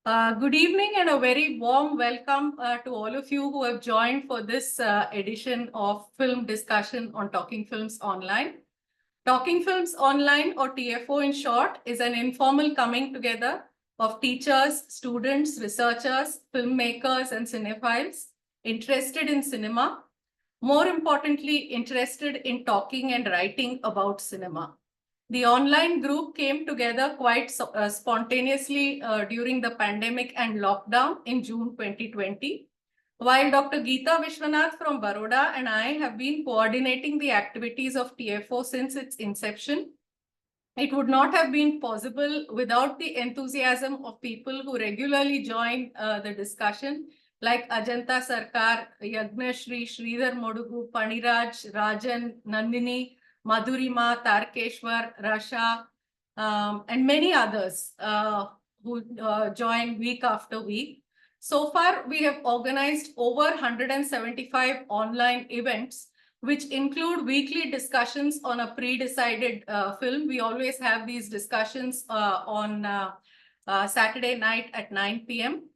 Good evening and a very warm welcome to all of you who have joined for this edition of film discussion on Talking Films Online. Talking Films Online, or TFO in short, is an informal coming together of teachers, students, researchers, filmmakers, and cinephiles interested in cinema, more importantly, interested in talking and writing about cinema. The online group came together quite spontaneously during the pandemic and lockdown in June 2020. While Dr. Geeta Vishwanath from Baroda and I have been coordinating the activities of TFO since its inception, it would not have been possible without the enthusiasm of people who regularly join the discussion, like Ajanta Sarkar, Yagnashri, Sridhar Modugu, Paniraj, Rajan, Nandini, Madhurima, Tarkeshwar, Rasha, and many others who join week after week. So far, we have organized over 175 online events, which include weekly discussions on a pre-decided film. We always have these discussions on Saturday night at 9 p.m.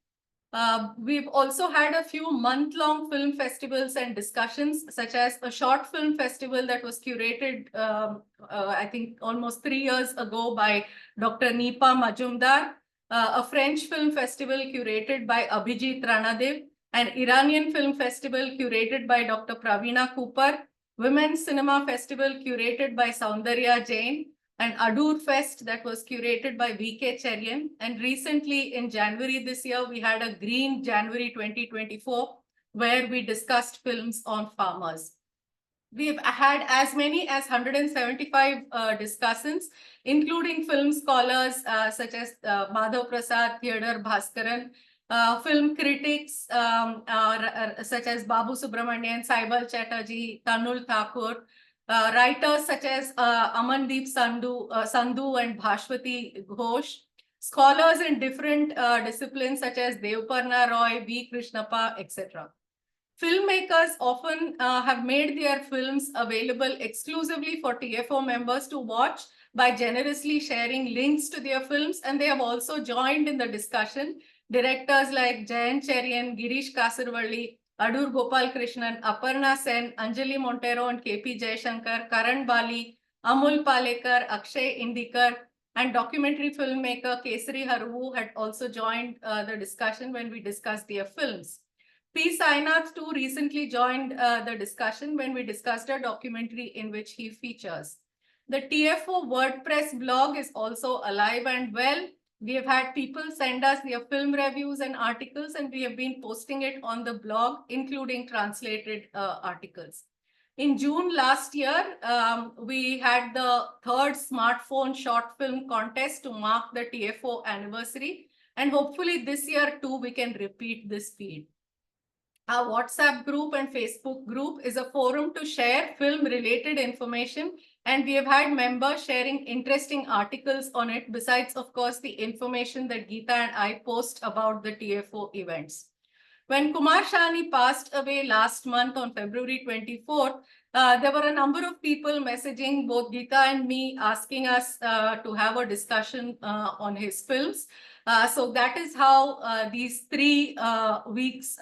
We've also had a few month-long film festivals and discussions, such as a short film festival that was curated, I think, almost 3 years ago by Dr. Nipa Majumdar, a French film festival curated by Abhijit Ranadev, an Iranian film festival curated by Dr. Praveena Cooper, Women's Cinema Festival curated by Saundarya Jain, an Adur Fest that was curated by VK Cherian. And recently in January this year, we had a Green January 2024, where we discussed films on farmers. We've had as many as 175 discussants, including film scholars such as Madhav Prasad, Theodore Bhaskaran, film critics such as Babu Subramanian, Saibal Chatterjee, Tanul Thakur, writers such as Amandeep Sandhu and Bhashwati Ghosh, scholars in different disciplines such as Devparna Roy, V. Krishnappa, etc. Filmmakers often have made their films available exclusively for TFO members to watch by generously sharing links to their films, and they have also joined in the discussion. Directors like Jayant Cherian, Girish Kasarvalli, Adur Gopal Krishnan, Aparna Sen, Anjali Montero and KP Jayashankar, Karan Bali, Amul Palekar, Akshay Indikar, and documentary filmmaker Kesari Haruvu had also joined the discussion when we discussed their films. P. Sainath too recently joined the discussion when we discussed a documentary in which he features. The TFO WordPress blog is also alive and well. We have had people send us their film reviews and articles, and we have been posting it on the blog, including translated articles. In June last year, we had the third smartphone short film contest to mark the TFO anniversary. And hopefully this year too, we can repeat this feat. Our WhatsApp group and Facebook group is a forum to share film-related information, and we have had members sharing interesting articles on it, besides, of course, the information that Geeta and I post about the TFO events. When Kumar Shahani passed away last month on February 24th, there were a number of people messaging both Geeta and me, asking us to have a discussion on his films. So that is how these 3 weeks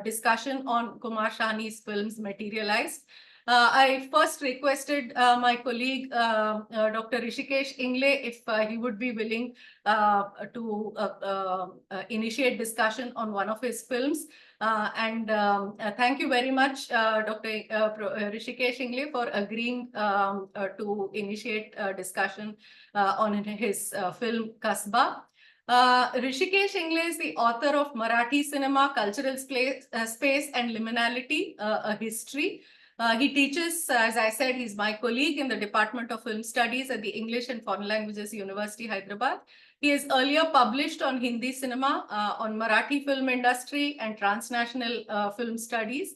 discussion on Kumar Shahani's films materialized. I first requested my colleague, Dr. Hrishikesh Ingle, if he would be willing to initiate discussion on one of his films. Thank you very much, Dr. Hrishikesh Ingle, for agreeing to initiate discussion on his film KASBA. Hrishikesh Ingle is the author of Marathi Cinema, Cultural Space and Liminality, a History. He teaches, as I said, he's my colleague in the Department of Film Studies at the English and Foreign Languages University, Hyderabad. He has earlier published on Hindi cinema, on Marathi film industry and transnational film studies.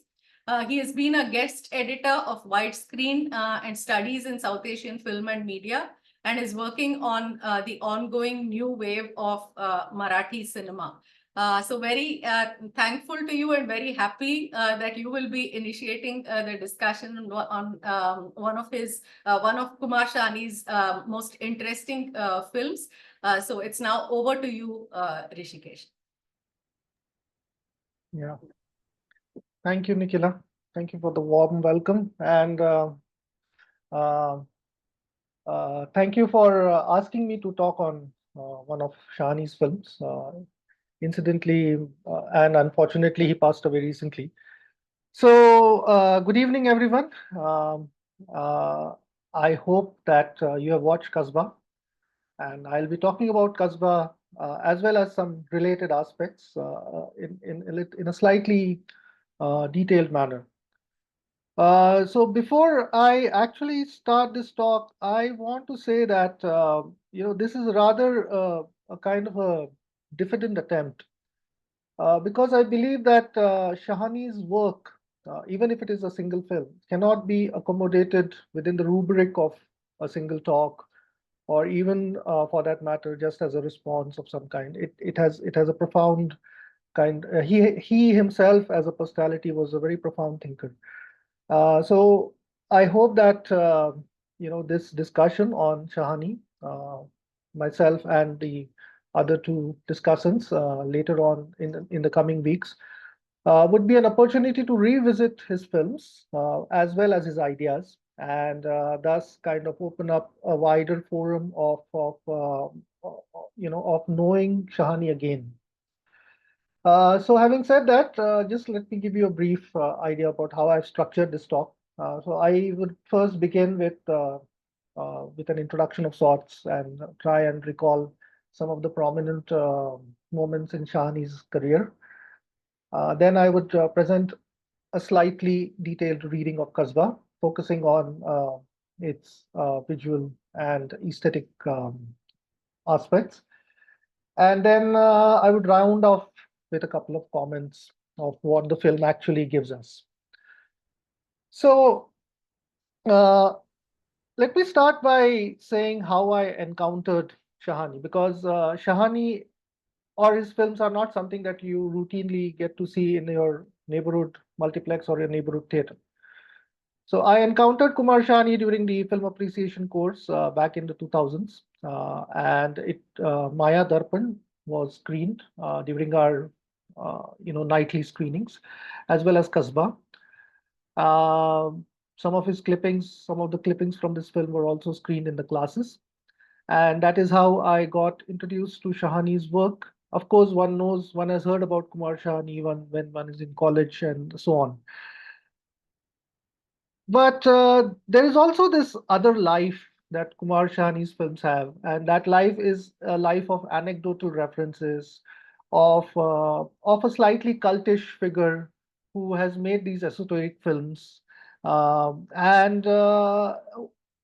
He has been a guest editor of Widescreen and Studies in South Asian Film and Media, and is working on the ongoing new wave of Marathi cinema. So very thankful to you and very happy that you will be initiating the discussion on one of Kumar Shahani's most interesting films. So it's now over to you, Hrishikesh. Yeah. Thank you, Nikhila. Thank you for the warm welcome. And uh, thank you for asking me to talk on one of Shahani's films. Incidentally, and unfortunately, he passed away recently. So, good evening, everyone. Uh, I hope that you have watched KASBA, and I'll be talking about KASBA as well as some related aspects in a slightly detailed manner. So before I actually start this talk, I want to say that this is rather a kind of a diffident attempt because I believe that Shahani's work, even if it is a single film, cannot be accommodated within the rubric of a single talk, or even for that matter, just as a response of some kind. It has a profound kind. He himself, as a personality, was a very profound thinker. So I hope that this discussion on Shahani, myself and the other two discussants later on in the coming weeks, would be an opportunity to revisit his films as well as his ideas, and thus kind of open up a wider forum of knowing Shahani again. So having said that, just let me give you a brief idea about how I've structured this talk. So I would first begin with an introduction of sorts and try and recall some of the prominent moments in Shahani's career. Then I would present a slightly detailed reading of KASBA, focusing on its visual and aesthetic aspects. And then I would round off with a couple of comments of what the film actually gives us. So uh, let me start by saying how I encountered Shahani, because Shahani or his films are not something that you routinely get to see in your neighborhood multiplex or your neighborhood theater. So I encountered Kumar Shahani during the film appreciation course back in the 2000s, and Maya Darpan was screened during our nightly screenings, as well as Kasbah. Some of the clippings from this film were also screened in the classes, and that is how I got introduced to Shahani's work. Of course, one has heard about Kumar Shahani when one is in college and so on. But there is also this other life that Kumar Shahani's films have, and that life is a life of anecdotal references, of a slightly cultish figure who has made these esoteric films, and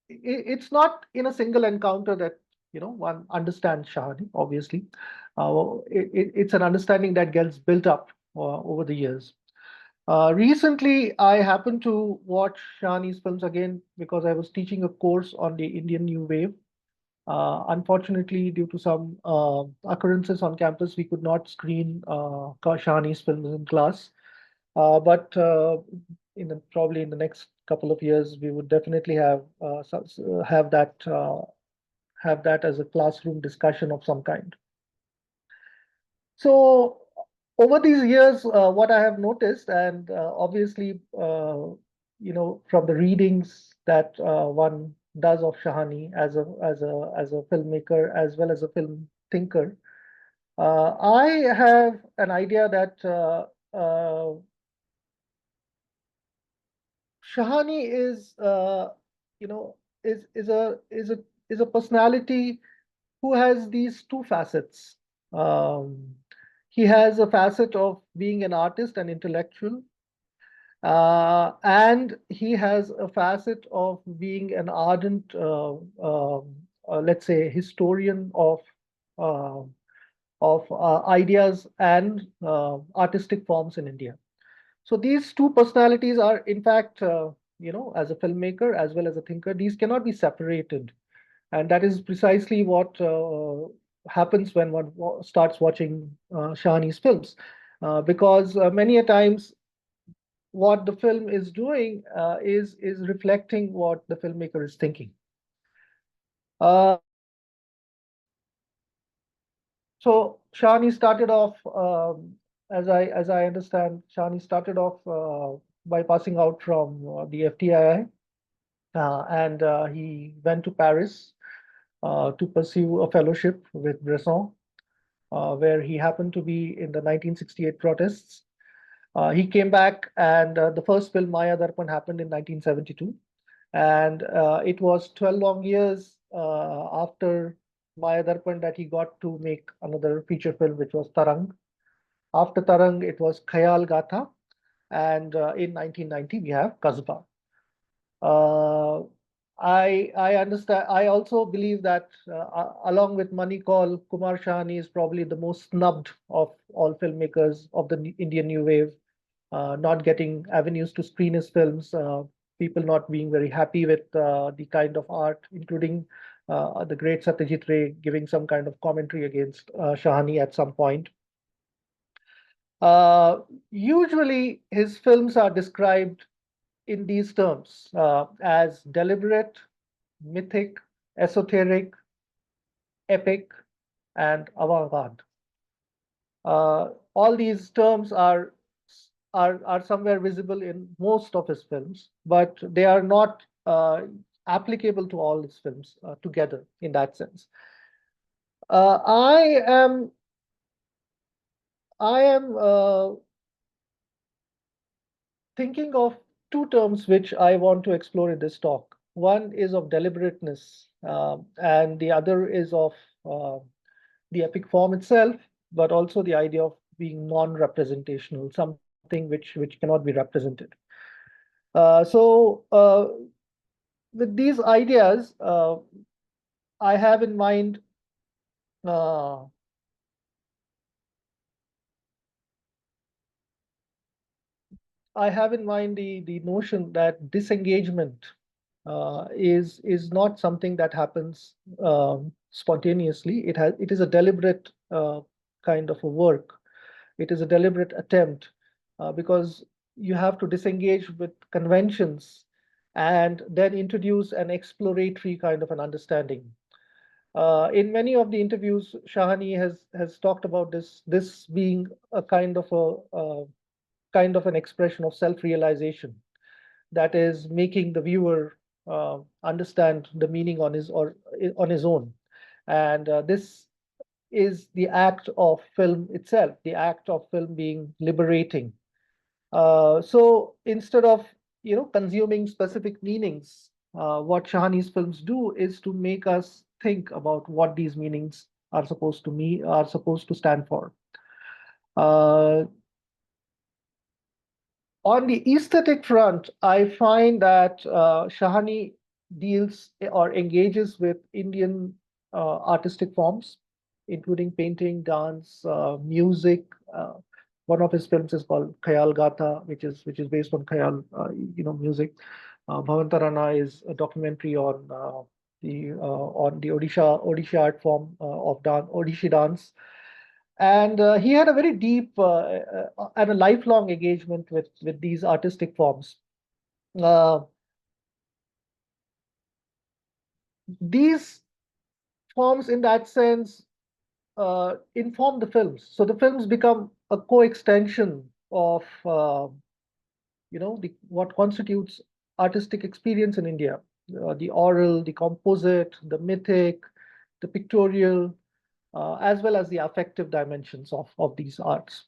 it's not in a single encounter that one understands Shahani. Obviously, it's an understanding that gets built up over the years. Recently, I happened to watch Shani's films again because I was teaching a course on the Indian New Wave. Unfortunately, due to some occurrences on campus, we could not screen Shani's films in class. But probably in the next couple of years, we would definitely have that as a classroom discussion of some kind. So over these years, what I have noticed, and obviously, from the readings that one does of Shahani as a filmmaker as well as a film thinker, I have an idea that Shahani you know, is a personality who has these two facets. Um, he has a facet of being an artist and intellectual, and he has a facet of being an ardent, let's say, historian uh, of ideas and artistic forms in India. So these two personalities are, in fact, as a filmmaker as well as a thinker, these cannot be separated, and that is precisely what happens when one starts watching Shahani's films, because many a times what the film is doing is reflecting what the filmmaker is thinking. Uh, so Shahani started off, as I understand, Shahani started off by passing out from the FTII, and he went to Paris to pursue a fellowship with Bresson, where he happened to be in the 1968 protests. He came back, and the first film, Maya Darpan, happened in 1972. And it was 12 long years after Maya Darpan that he got to make another feature film, which was Tarang. After Tarang, it was Khayal Gatha. And in 1990, we have KASBA. Uh, I understand. I also believe that along with Manikal, Kumar Shahani is probably the most snubbed of all filmmakers of the Indian New Wave, not getting avenues to screen his films, people not being very happy with the kind of art, including the great Satyajit Ray giving some kind of commentary against Shahani at some point. Usually, his films are described in these terms as deliberate, mythic, esoteric, epic, and avant-garde. All these terms are somewhere visible in most of his films, but they are not applicable to all his films together in that sense. I am thinking of two terms which I want to explore in this talk. One is of deliberateness, and the other is of uh, the epic form itself, but also the idea of being non-representational, something which cannot be represented. So, with these ideas, I have in mind uh, the notion that disengagement is not something that happens spontaneously. It is a deliberate kind of a work. It is a deliberate attempt because you have to disengage with conventions and then introduce an exploratory kind of an understanding. In many of the interviews, Shahani has talked about this being a kind of an expression of self-realization, that is making the viewer understand the meaning on his own, and this is the act of film itself, the act of film being liberating. So instead of consuming specific meanings, what Shahani's films do is to make us think about what these meanings are supposed to stand for. Uh, on the aesthetic front, I find that Shahani deals or engages with Indian artistic forms, including painting, dance, music. One of his films is called Khayal Gatha, which is based on Khayal, music. Bhavantarana is a documentary on the Odisha art form of dance, Odishi dance, and he had a very deep and a lifelong engagement with these artistic forms. Uh, these forms, in that sense, inform the films. So the films become a co-extension of what constitutes artistic experience in India: the oral, the composite, the mythic, the pictorial, as well as the affective dimensions of these arts.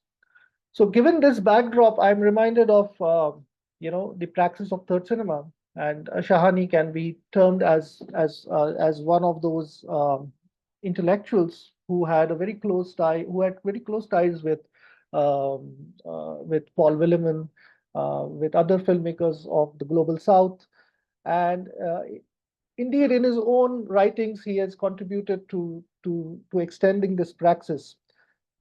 So, given this backdrop, I'm reminded of the praxis of third cinema, and Shahani can be termed as one of those intellectuals who had a very close tie, who had very close ties with Paul Willeman, with other filmmakers of the global South, and indeed, in his own writings, he has contributed to extending this praxis.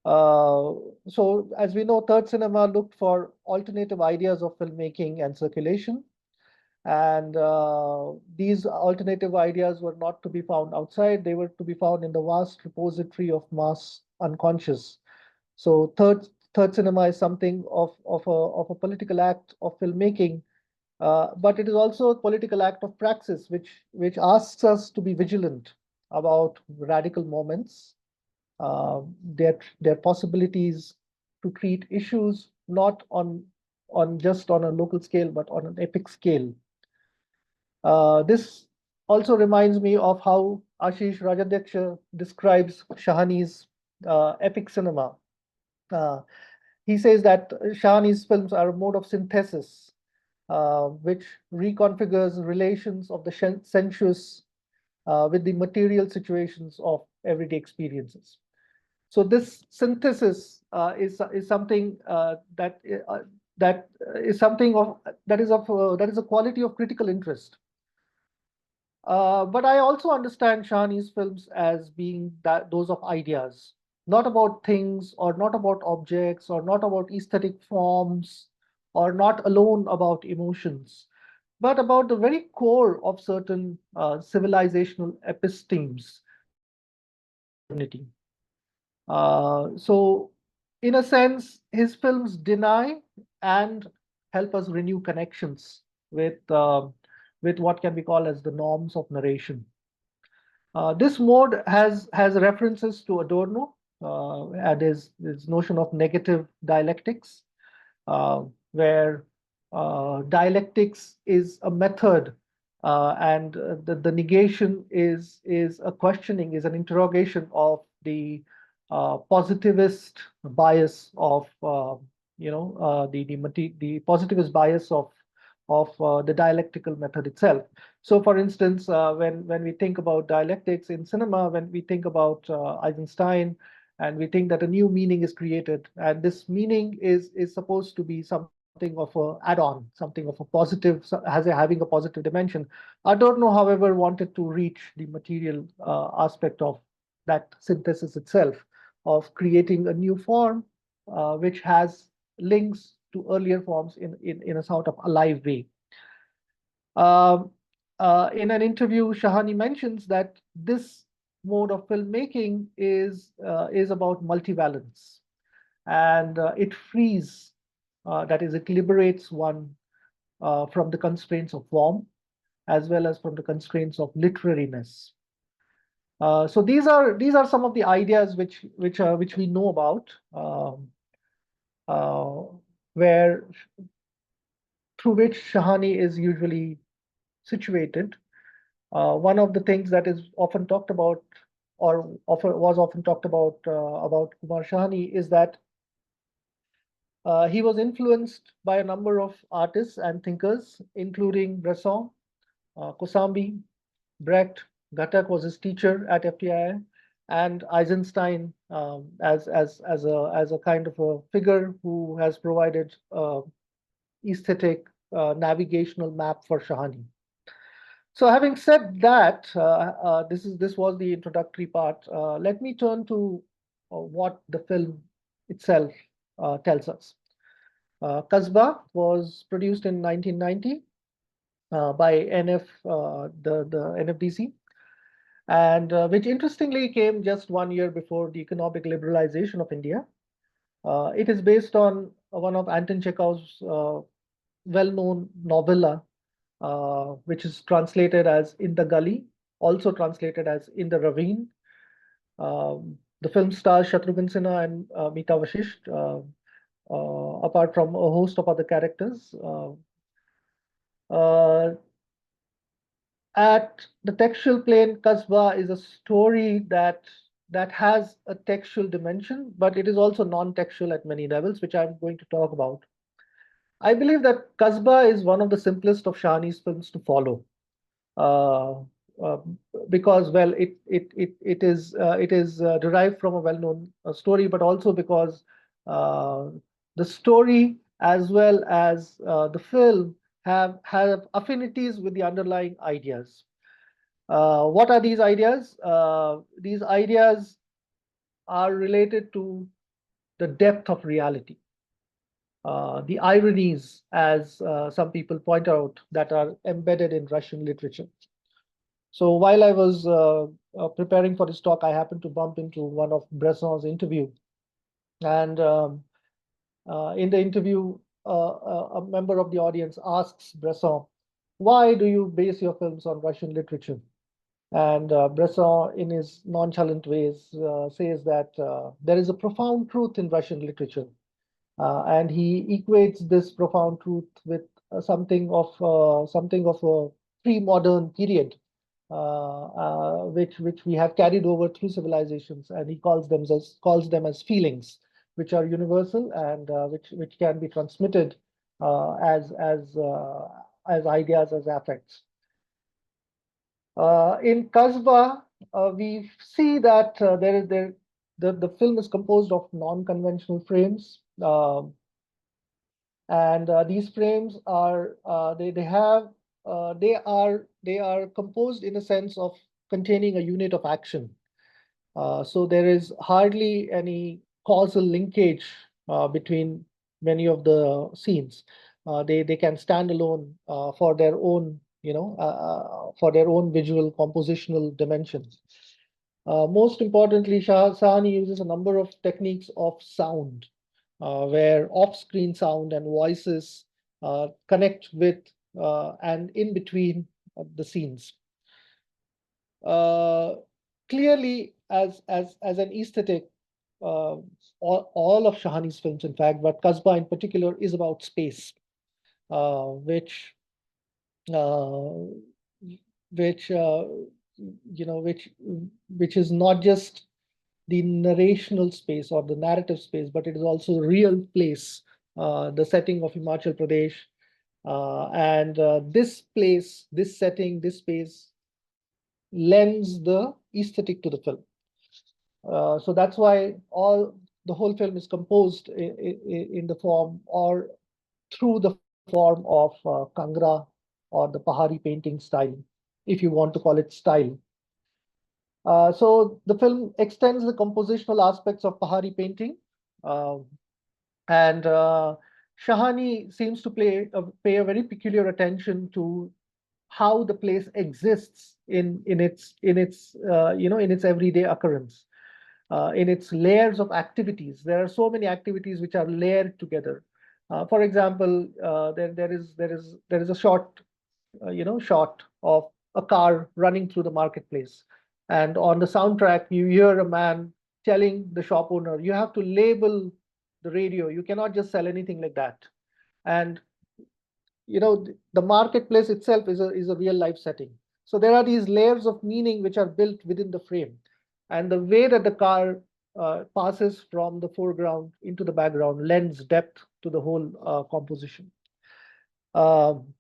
Uh, so, as we know, third cinema looked for alternative ideas of filmmaking and circulation. And these alternative ideas were not to be found outside, they were to be found in the vast repository of mass unconscious. So third cinema is something of a political act of filmmaking, but it is also a political act of praxis, which asks us to be vigilant about radical moments, their possibilities to treat issues not on just on a local scale, but on an epic scale. This also reminds me of how Ashish Rajadhyaksha describes Shahani's epic cinema. Uh, he says that Shahani's films are a mode of synthesis, which reconfigures relations of the sensuous with the material situations of everyday experiences. So this synthesis is something that is something of that is a quality of critical interest. But I also understand Shahani's films as being those of ideas, not about things, or not about objects, or not about aesthetic forms, or not alone about emotions, but about the very core of certain civilizational epistemes about modernity. So, in a sense, his films deny and help us renew connections with what can be called as the norms of narration. This mode has references to Adorno and his notion of negative dialectics, where dialectics is a method, and the negation is a questioning, is an interrogation of the positivist bias of the positivist bias of the dialectical method itself. So, for instance, when we think about dialectics in cinema, when we think about Eisenstein, and we think that a new meaning is created, and this meaning is supposed to be something of a add-on, something of a positive, having a positive dimension. Adorno, however, wanted to reach the material aspect of that synthesis itself, of creating a new form which has links to earlier forms in a sort of alive way. Um, in an interview, Shahani mentions that this mode of filmmaking is about multivalence, and it frees, that is, it liberates one from the constraints of form as well as from the constraints of literariness. So these are some of the ideas which we know about, uh, where through which Shahani is usually situated. One of the things that is often talked about, or was often talked about Kumar Shahani, is that he was influenced by a number of artists and thinkers, including Bresson, Kosambi, Brecht. Ghatak was his teacher at FTI, and Eisenstein, as a kind of a figure who has provided aesthetic navigational map for Shahani. So, having said that, this was the introductory part. Let me turn to what the film itself tells us. KASBA was produced in 1990 by the NFDC, and which interestingly came just 1 year before the economic liberalization of India. It is based on one of Anton Chekhov's well-known novella, which is translated as In the Gully, also translated as In the Ravine. The film stars Shatrughan Sinha and Meeta Vashisht, apart from a host of other characters. Uh, at the textual plane, Kasbah is a story that has a textual dimension, but it is also non-textual at many levels, which I'm going to talk about. I believe that Kasbah is one of the simplest of Shahani's films to follow, uh, uh, because, well, it is derived from a well-known story, but also because uh, the story as well as the film have affinities with the underlying ideas. What are these ideas? These ideas are related to the depth of reality. the ironies, as some people point out, that are embedded in Russian literature. So while I was preparing for this talk, I happened to bump into one of Bresson's interview. And in the interview, a member of the audience asks Bresson, why do you base your films on Russian literature? And Bresson, in his nonchalant ways, says that there is a profound truth in Russian literature. And he equates this profound truth with something of a pre-modern period, which we have carried over through civilizations, and he calls them as feelings, which are universal and which can be transmitted as ideas, as affects. In KASBA, we see that the film is composed of non-conventional frames. And these frames are they are composed in a sense of containing a unit of action. So there is hardly any causal linkage between many of the scenes. They can stand alone for their own, for their own visual compositional dimensions. Most importantly, Shahani uses a number of techniques of sound, where off-screen sound and voices connect with and in between the scenes. Clearly, as an aesthetic, all of Shahani's films, in fact, but KASBA in particular, is about space, which which which is not just the narrational space or the narrative space, but it is also real place, the setting of Himachal Pradesh, and this place, this setting, this space lends the aesthetic to the film. So that's why the whole film is composed in the form or through the form of Kangra or the Pahari painting style, if you want to call it style. So the film extends the compositional aspects of Pahari painting, and Shahani seems to pay a very peculiar attention to how the place exists in its in its everyday occurrence, in its layers of activities. There are so many activities which are layered together. For example, there is a short shot of a car running through the marketplace, and on the soundtrack you hear a man telling the shop owner, you have to label the radio, you cannot just sell anything like that. And the marketplace itself is a real life setting. So there are these layers of meaning which are built within the frame, and the way that the car passes from the foreground into the background lends depth to the whole composition. um,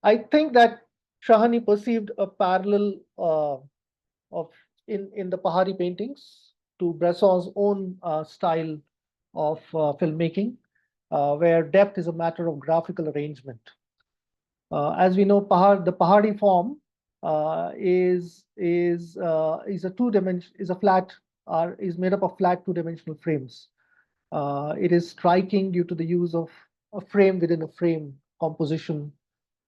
I think that Shahani perceived a parallel of in the Pahari paintings to Bresson's own style of filmmaking, where depth is a matter of graphical arrangement. As we know, the Pahari form is a two-dimension is a flat is made up of flat two-dimensional frames. It is striking due to the use of a frame within a frame composition.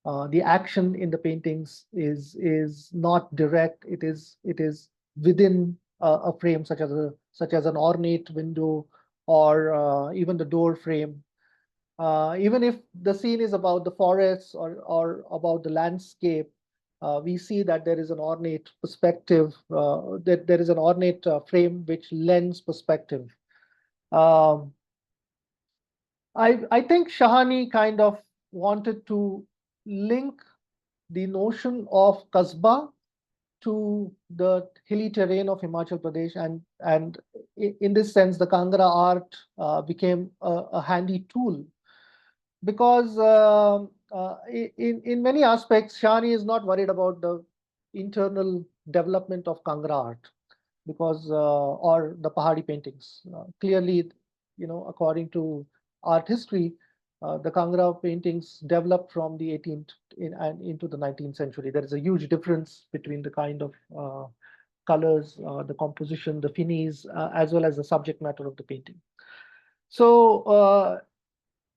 The action in the paintings is not direct. It is within a frame, such as an ornate window or even the door frame. Even if the scene is about the forests or about the landscape, we see that there is an ornate perspective, that there is an ornate frame which lends perspective. Um, I think Shahani kind of wanted to link the notion of Kasbah to the hilly terrain of Himachal Pradesh, and in this sense, the Kangra art became a handy tool, because in many aspects, Shani is not worried about the internal development of Kangra art, because or the Pahari paintings. Clearly, according to art history, the Kangra paintings developed from the 18th and into the 19th century. There is a huge difference between the kind of colors, the composition, the finis, as well as the subject matter of the painting. So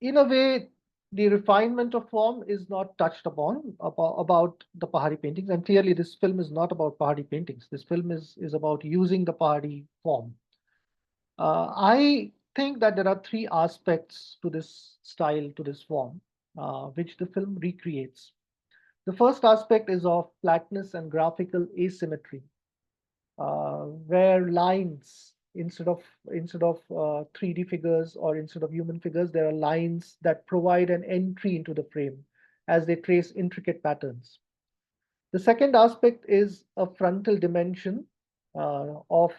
in a way, the refinement of form is not touched upon about the Pahari paintings. And clearly, this film is not about Pahari paintings. This film is about using the Pahari form. I think that there are three aspects to this style, to this form, which the film recreates. The first aspect is of flatness and graphical asymmetry, where lines instead of 3D figures or instead of human figures, there are lines that provide an entry into the frame as they trace intricate patterns. The second aspect is a frontal dimension of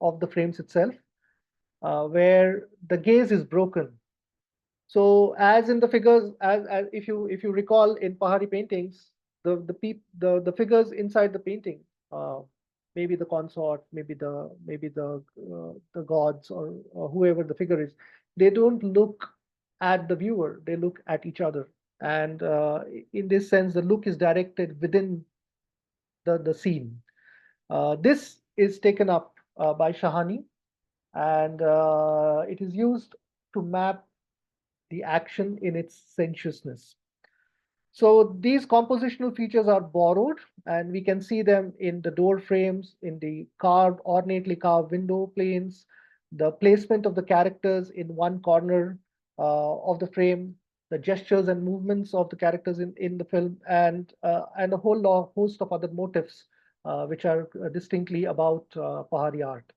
the frames itself, where the gaze is broken. So as in the figures, as if you recall in Pahari paintings, the figures inside the painting, uh, maybe the consort, maybe the gods or whoever the figure is, they don't look at the viewer, they look at each other. And in this sense, the look is directed within the scene. This is taken up by Shahani, and it is used to map the action in its sensuousness. So these compositional features are borrowed, and we can see them in the door frames, in the ornately carved window planes, the placement of the characters in one corner of the frame, the gestures and movements of the characters in the film, and a host of other motifs which are distinctly about Pahari art.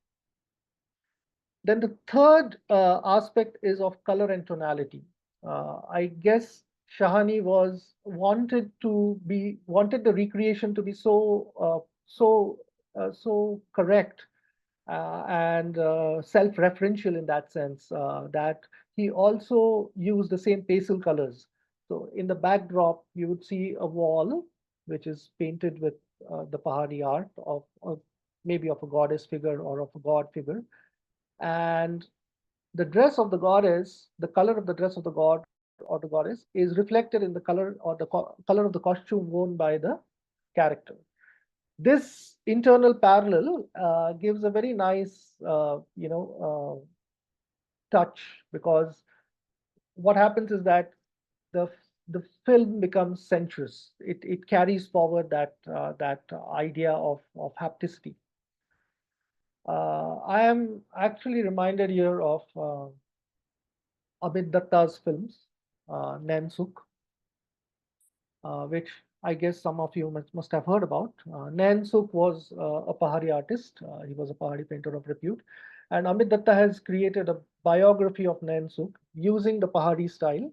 Then the third aspect is of color and tonality. I guess Shahani wanted the recreation to be so correct and self-referential in that sense, that he also used the same pastel colors. So in the backdrop, you would see a wall which is painted with the Pahari art of maybe of a goddess figure or of a god figure, and the dress of the goddess, the color of the dress of the god or the goddess is reflected in the color or color of the costume worn by the character. This internal parallel gives a very nice, touch, because what happens is that the the film becomes sensuous. It carries forward that idea of hapticity. I am actually reminded here of Amit Datta's films, Nansuk, which I guess some of you must have heard about. Nansuk was a Pahari artist. He was a Pahari painter of repute. And Amit Datta has created a biography of Nansuk using the Pahari style.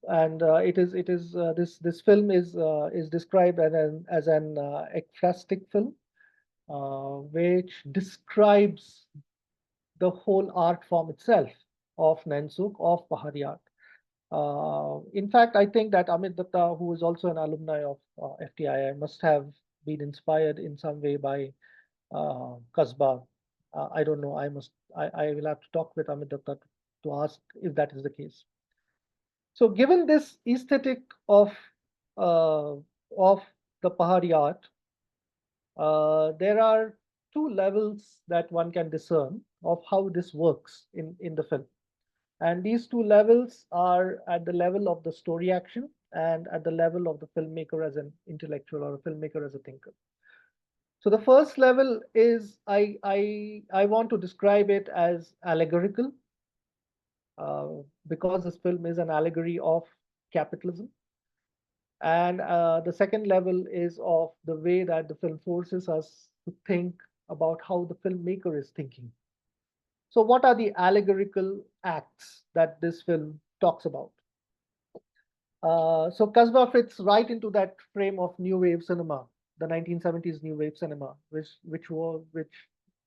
And this film is described as an ekphrastic film, which describes the whole art form itself of Nansuk, of Pahari art. In fact, I think that Amit Datta, who is also an alumni of FTII, must have been inspired in some way by KASBA. I don't know. I will have to talk with Amit Datta to ask if that is the case. So, given this aesthetic uh, of the Pahari art, there are two levels that one can discern of how this works in the film. And these two levels are at the level of the story action and at the level of the filmmaker as an intellectual or a filmmaker as a thinker. So the first level is I want to describe it as allegorical, uh, because this film is an allegory of capitalism. And the second level is of the way that the film forces us to think about how the filmmaker is thinking. So, what are the allegorical acts that this film talks about? So, KASBA fits right into that frame of new wave cinema, the 1970s new wave cinema, which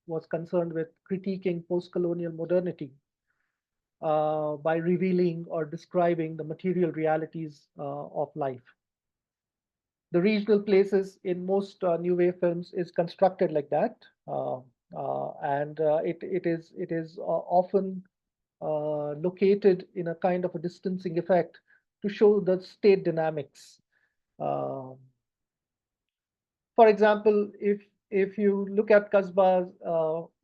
was concerned with critiquing post-colonial modernity by revealing or describing the material realities of life. The regional places in most new wave films is constructed like that, and it is often located in a kind of a distancing effect to show the state dynamics. Um for example, if you look at Kasba's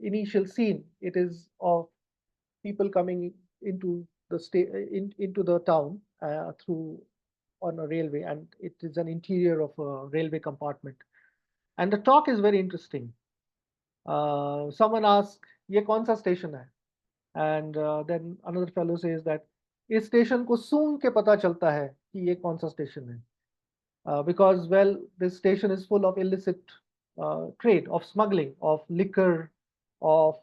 initial scene, it is of people coming into into the town through on a railway, and it is an interior of a railway compartment. And the talk is very interesting. Someone asks, "ये कौन सा station है?" And then another fellow says that इस station को सूंघ के पता चलता है कि ये कौन सा station है. Because, well, this station is full of illicit trade, of smuggling, of liquor, of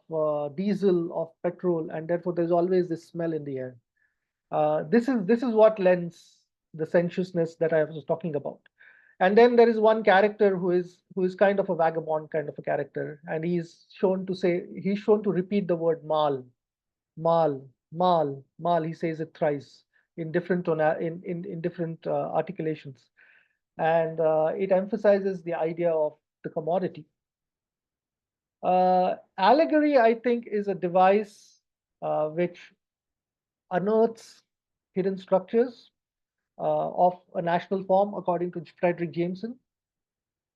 diesel, of petrol, and therefore there's always this smell in the air. This is what lends the sensuousness that I was talking about. And then there is one character who is kind of a vagabond kind of a character, and he's shown to repeat the word mal, mal, mal, mal. He says it thrice in different in different articulations, and it emphasizes the idea of the commodity. Allegory, I think, is a device which unearths hidden structures of a national form, according to Frederick Jameson.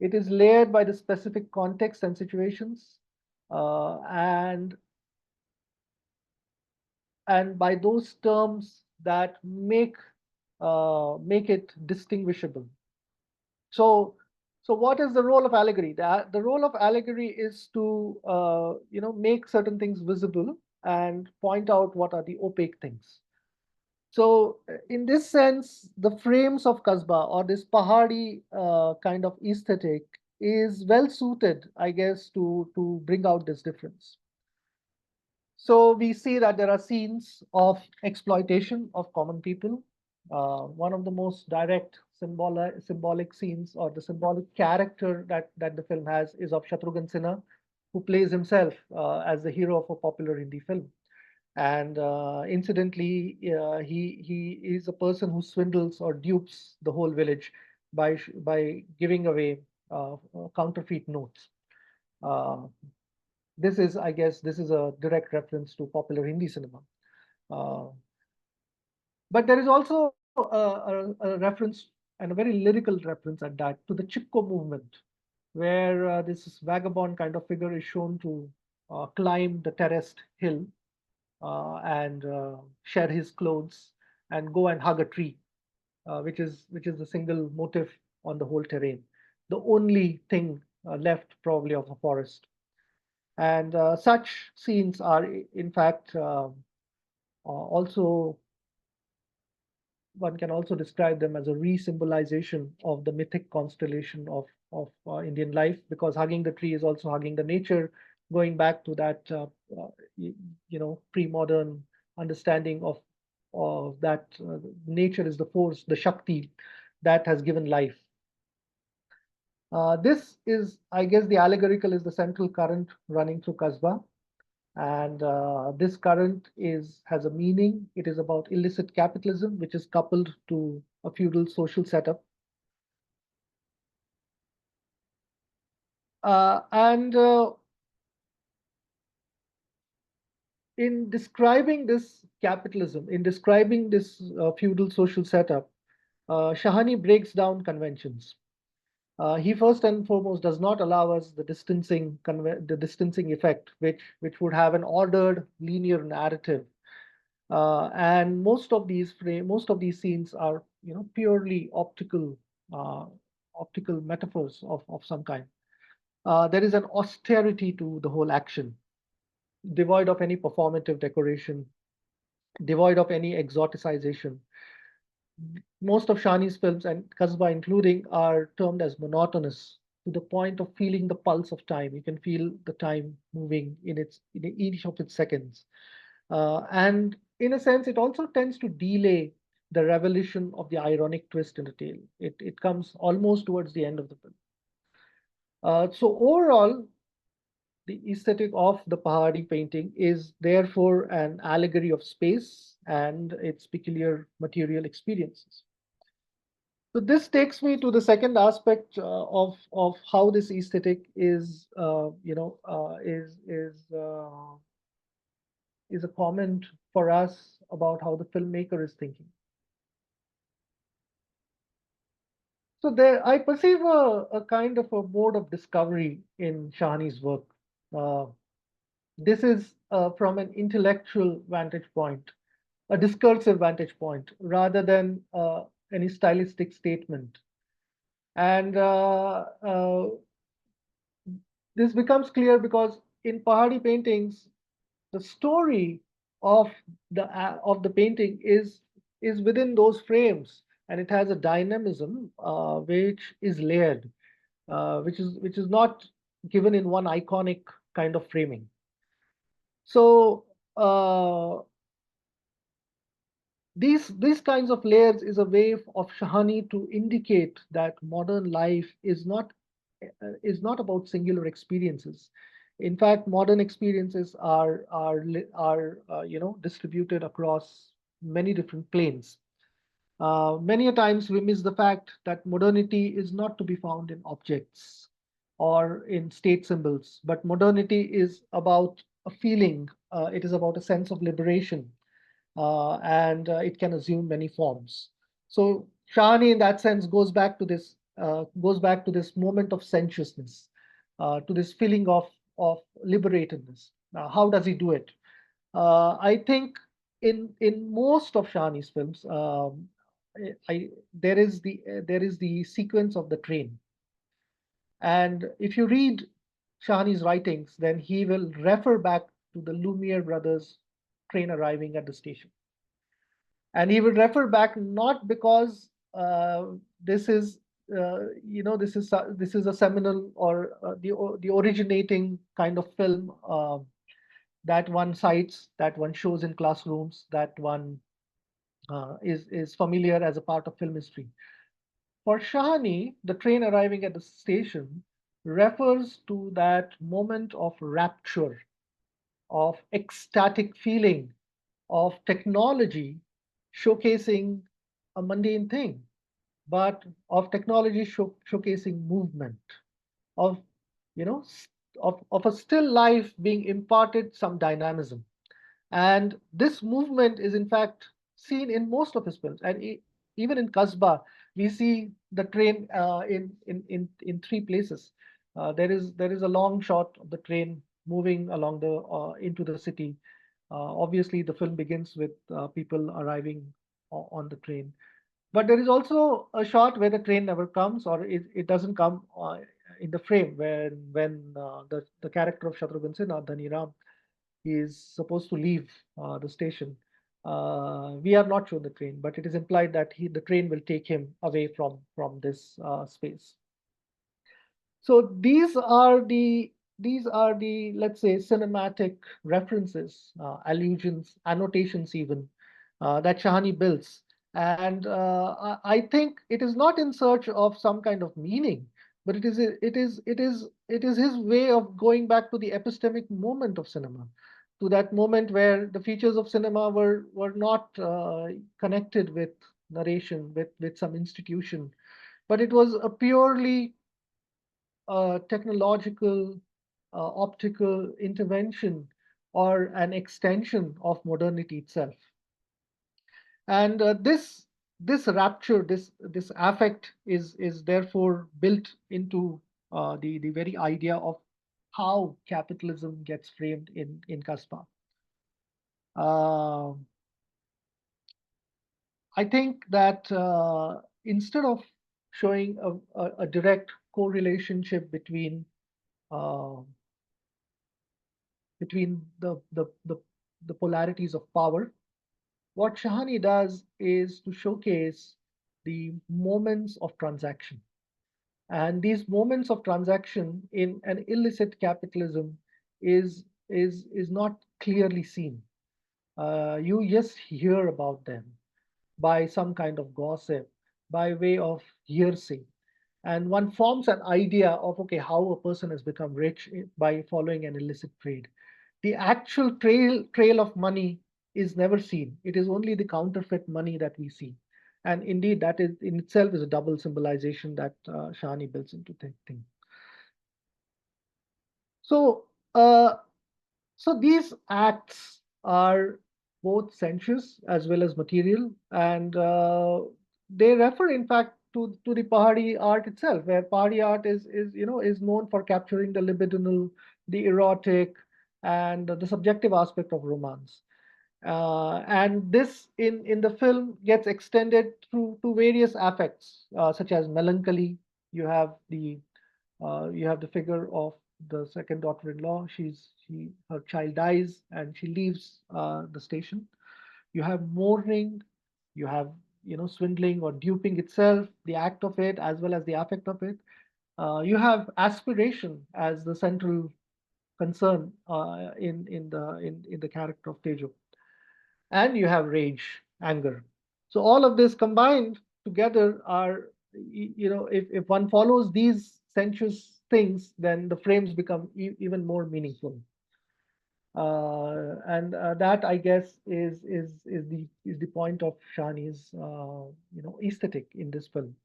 It is layered by the specific context and situations, and by those terms that make it distinguishable. So, what is the role of allegory? The role of allegory is to make certain things visible and point out what are the opaque things. So, in this sense, the frames of Kasbah, or this Pahadi kind of aesthetic, is well suited, I guess, to bring out this difference. So we see that there are scenes of exploitation of common people. One of the most direct symbolic scenes, or the symbolic character that the film has, is of Shatrughan Sinha, who plays himself as the hero of a popular Hindi film. And incidentally, he is a person who swindles or dupes the whole village by giving away counterfeit notes. Uh, I guess, this is a direct reference to popular Hindi cinema. Uh, but there is also a reference, and a very lyrical reference at that, to the Chipko movement, where this vagabond kind of figure is shown to climb the terraced hill and shed his clothes and go and hug a tree, which is the single motif on the whole terrain, the only thing left probably of a forest. And such scenes are, in fact, also, one can also describe them as a re-symbolization of the mythic constellation of Indian life, because hugging the tree is also hugging the nature, going back to that pre-modern understanding of that nature is the force, the Shakti that has given life. This is, I guess, the allegorical is the central current running through Kasbah. And this current has a meaning. It is about illicit capitalism, which is coupled to a feudal social setup. And in describing this capitalism, in describing this feudal social setup, Shahani breaks down conventions. He first and foremost does not allow us the distancing effect, which would have an ordered linear narrative. And most of these scenes are purely optical metaphors of some kind. There is an austerity to the whole action, devoid of any performative decoration, devoid of any exoticization. Most of Shani's films, and Kasbah including, are termed as monotonous, to the point of feeling the pulse of time. You can feel the time moving in each of its seconds. And in a sense, it also tends to delay the revelation of the ironic twist in the tale. It comes almost towards the end of the film. So overall, the aesthetic of the Pahadi painting is therefore an allegory of space and its peculiar material experiences. So this takes me to the second aspect of how this aesthetic is is a comment for us about how the filmmaker is thinking. So there, I perceive a kind of a mode of discovery in Shahani's work. This is from an intellectual vantage point. a discursive vantage point rather than any stylistic statement. And this becomes clear because in Pahadi paintings, the story of the painting is within those frames, and it has a dynamism which is layered, which is not given in one iconic kind of framing. So these kinds of layers is a way of Shahani to indicate that modern life is not about singular experiences. In fact, modern experiences are distributed across many different planes. Many a times we miss the fact that modernity is not to be found in objects or in state symbols, but modernity is about a feeling. It is about a sense of liberation, and it can assume many forms. So Shahani, in that sense, goes back to this moment of sensuousness, to this feeling of liberatedness. Now, how does he do it? I think in most of Shahani's films, there is the sequence of the train, and if you read Shahani's writings, then he will refer back to the Lumiere brothers' train arriving at the station. And he will refer back not because this is this is a seminal or the originating kind of film that one cites, that one shows in classrooms, that one is familiar as a part of film history. For Shahani, the train arriving at the station refers to that moment of rapture, of ecstatic feeling, of technology showcasing a mundane thing, but of technology showcasing movement, of you know of a still life being imparted some dynamism. And this movement is in fact seen in most of his films, and even in Kasba, we see the train in three places. There is a long shot of the train moving along the into the city. Obviously, the film begins with people arriving on the train, but there is also a shot where the train never comes, or it doesn't come in the frame when the character of Shatrughan Sinha, Dhani Ram, he is supposed to leave the station. We are not shown the train, but it is implied that the train will take him away from this space. So these are the let's say cinematic references, allusions, annotations even that Shahani builds, and I think it is not in search of some kind of meaning, but it is his way of going back to the epistemic moment of cinema, to that moment where the features of cinema were not connected with narration, with some institution, but it was a purely technological, optical intervention or an extension of modernity itself. And this rapture, this affect is therefore built into the very idea of how capitalism gets framed in Kaspa. Uh, I think that instead of showing a direct correlationship uh, between the polarities of power, what Shahani does is to showcase the moments of transaction. And these moments of transaction in an illicit capitalism is not clearly seen. You just hear about them by some kind of gossip, by way of hearsay. And one forms an idea of, okay, how a person has become rich by following an illicit trade. The actual trail of money is never seen. It is only the counterfeit money that we see. And indeed, that is in itself is a double symbolization that Shani builds into the thing. So, so these acts are both sensuous as well as material, and they refer, in fact, to the Pahadi art itself, where Pahadi art is known for capturing the libidinal, the erotic, and the subjective aspect of romance. And this in the film gets extended through to various affects, such as melancholy. You have the figure of the second daughter-in-law. Her child dies and she leaves the station. You have mourning. You have swindling or duping itself, the act of it as well as the affect of it. You have aspiration as the central concern in the character of Tejo, and you have rage, anger. So all of this combined together are, if one follows these sensuous things, then the frames become even more meaningful. And that, I guess, is the point of Shahani's aesthetic in this film.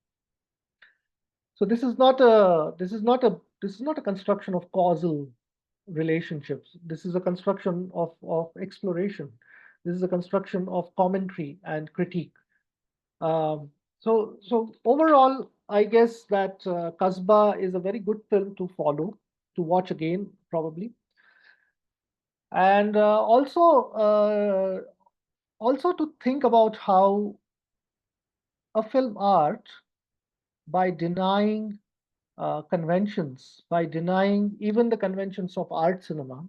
So this is not a construction of causal relationships. This is a construction of exploration. This is a construction of commentary and critique. So overall, I guess that KASBA is a very good film to follow, to watch again probably, and also to think about how a film art, by denying conventions, by denying even the conventions of art cinema,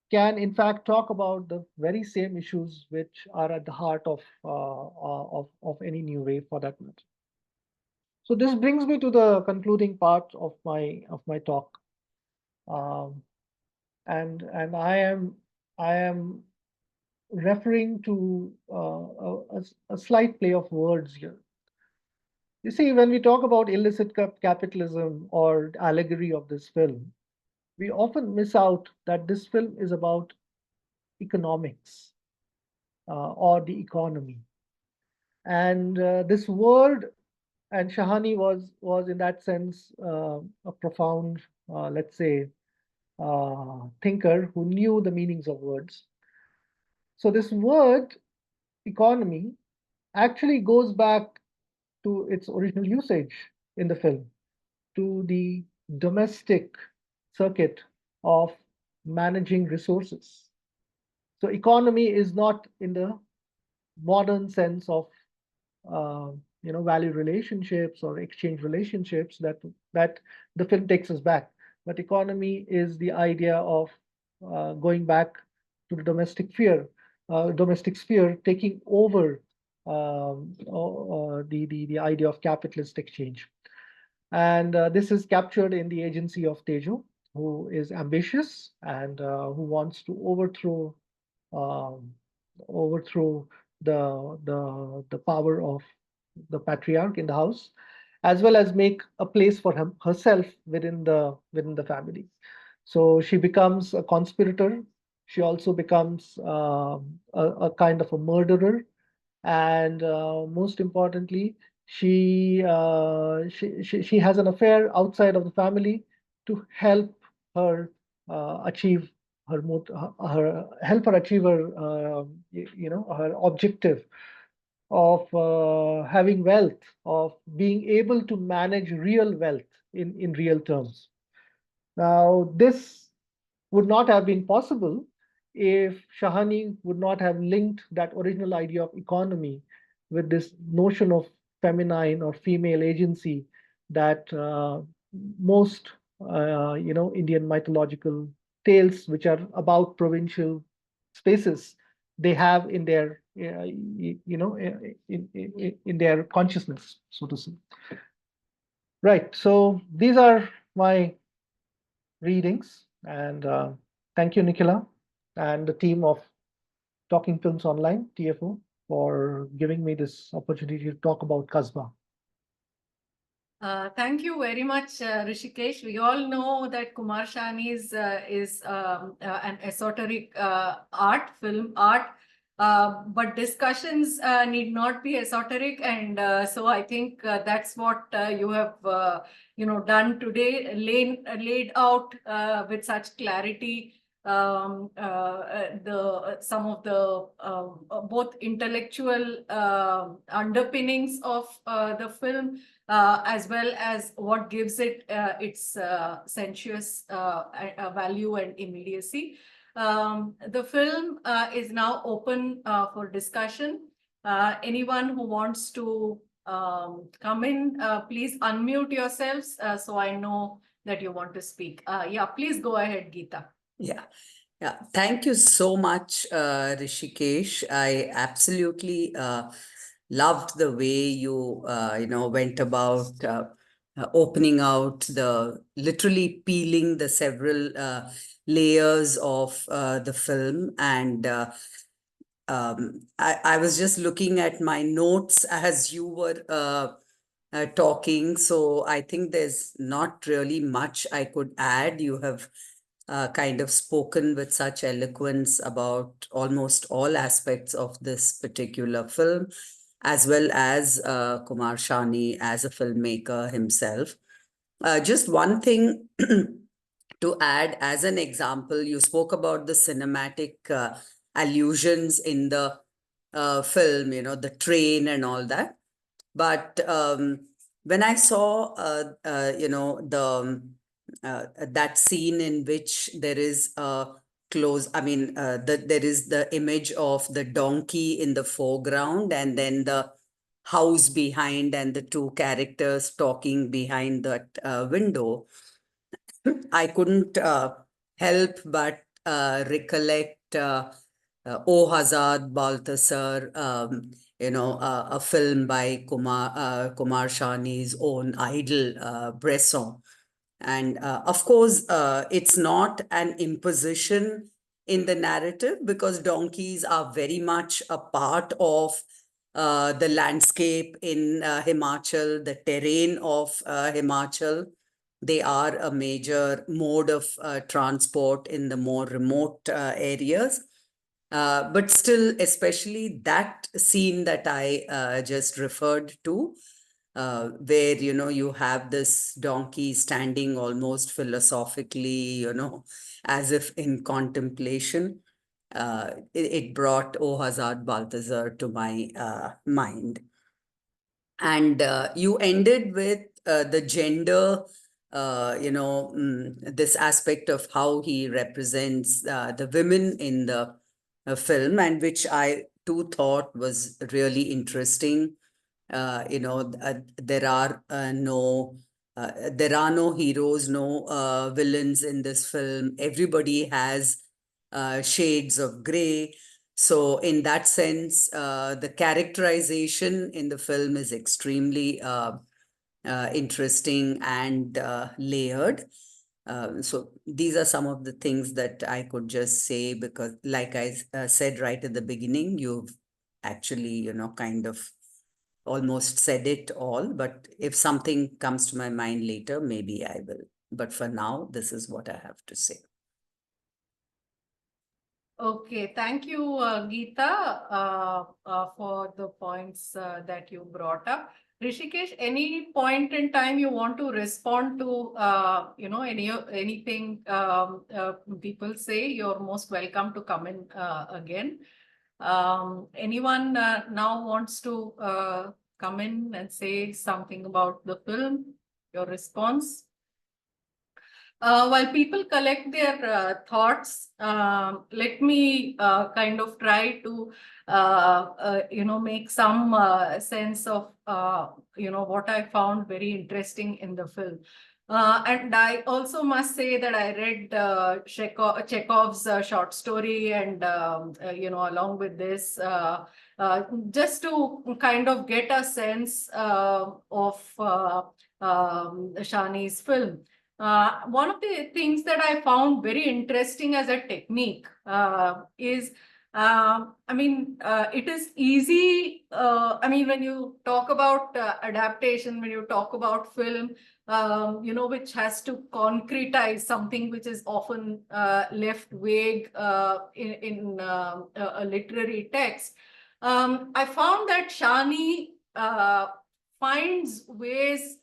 can in fact talk about the very same issues which are at the heart of any new wave for that matter. So this brings me to the concluding part of my talk, um, and I am referring to a slight play of words here. You see, when we talk about illicit capitalism or allegory of this film, we often miss out that this film is about economics, or the economy. And this word, and Shahani was in that sense a profound, let's say, thinker who knew the meanings of words. So this word economy actually goes back to its original usage in the film, to the domestic circuit of managing resources. So economy is not in the modern sense of value relationships or exchange relationships that the film takes us back. But economy is the idea of going back to the domestic sphere, taking over the idea of capitalist exchange. And this is captured in the agency of Tejo, who is ambitious and who wants to um, overthrow the power of the patriarch in the house, as well as make a place for herself within the family. So she becomes a conspirator. She also becomes a kind of a murderer, and most importantly, she has an affair outside of the family to help her achieve her help her achieve her objective of having wealth, of being able to manage real wealth in real terms. Now, this would not have been possible if Shahani would not have linked that original idea of economy with this notion of feminine or female agency that most Indian mythological tales, which are about provincial spaces, they have in their in their consciousness, so to say. Right. So these are my readings. And thank you, Nikhila, and the team of Talking Films Online, TFO, for giving me this opportunity to talk about KASBA. Thank you very much, Hrishikesh. We all know that Kumar Shahani is an esoteric film art, but discussions need not be esoteric, and so I think that's what you have done today, laid out with such clarity some of the both intellectual underpinnings of the film, as well as what gives it its sensuous value and immediacy. The film is now open for discussion. Anyone who wants to come in, please unmute yourselves so I know that you want to speak. Yeah, please go ahead, Geeta. Yeah. Thank you so much, Rishikesh. I absolutely loved the way you, went about opening out literally peeling the several layers of the film. And I was just looking at my notes as you were talking. So I think there's not really much I could add. You have kind of spoken with such eloquence about almost all aspects of this particular film, as well as Kumar Shahani as a filmmaker himself. Just one thing to add as an example, you spoke about the cinematic allusions in the film, the train and all that. But when I saw, that scene in which there is a there is the image of the donkey in the foreground and then the house behind and the two characters talking behind that window, I couldn't help but recollect O Hazard Baltasar, a film by Kumar Shahani's own idol, Bresson. And of course, it's not an imposition in the narrative because donkeys are very much a part of the landscape in Himachal, the terrain of Himachal. They are a major mode of transport in the more remote areas. But still, especially that scene that I just referred to, where, you have this donkey standing almost philosophically, as if in contemplation. It brought O Hazard Balthazar to my mind. And you ended with the gender, this aspect of how he represents the women in the film, and which I too thought was really interesting. There are no heroes, no villains in this film. Everybody has shades of gray. So in that sense, the characterization in the film is extremely interesting and layered. So these are some of the things that I could just say, because like I said right at the beginning, you've actually, kind of almost said it all. But if something comes to my mind later, maybe I will. But for now, this is what I have to say. Okay, thank you, Geeta, for the points that you brought up. Rishikesh, any point in time you want to respond to, anything people say, you're most welcome to come in again. Anyone now wants to come in and say something about the film, your response? While people collect their thoughts, let me kind of try to, make some sense of, what I found very interesting in the film. And I also must say that I read Chekhov's short story, and along with this, just to kind of get a sense of Shani's film. One of the things that I found very interesting as a technique is, it is easy. When you talk about adaptation, when you talk about film, which has to concretize something which is often left vague in a literary text. I found that Shani finds ways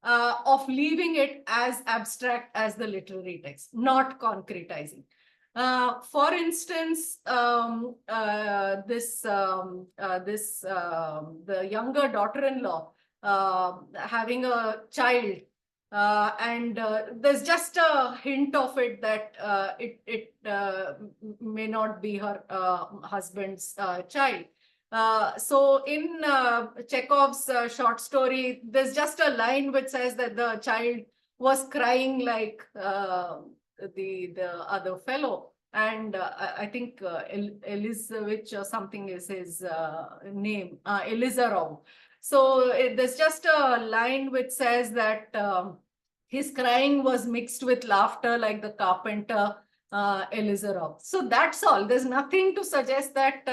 of leaving it as abstract as the literary text, not concretizing. For instance, the younger daughter-in-law having a child And there's just a hint of it that it may not be her husband's child. So in Chekhov's short story, there's just a line which says that the child was crying like the other fellow. And I think Elizavich or something is his name, Elizarov. So there's just a line which says that his crying was mixed with laughter like the carpenter Elizarov. So that's all. There's nothing to suggest that,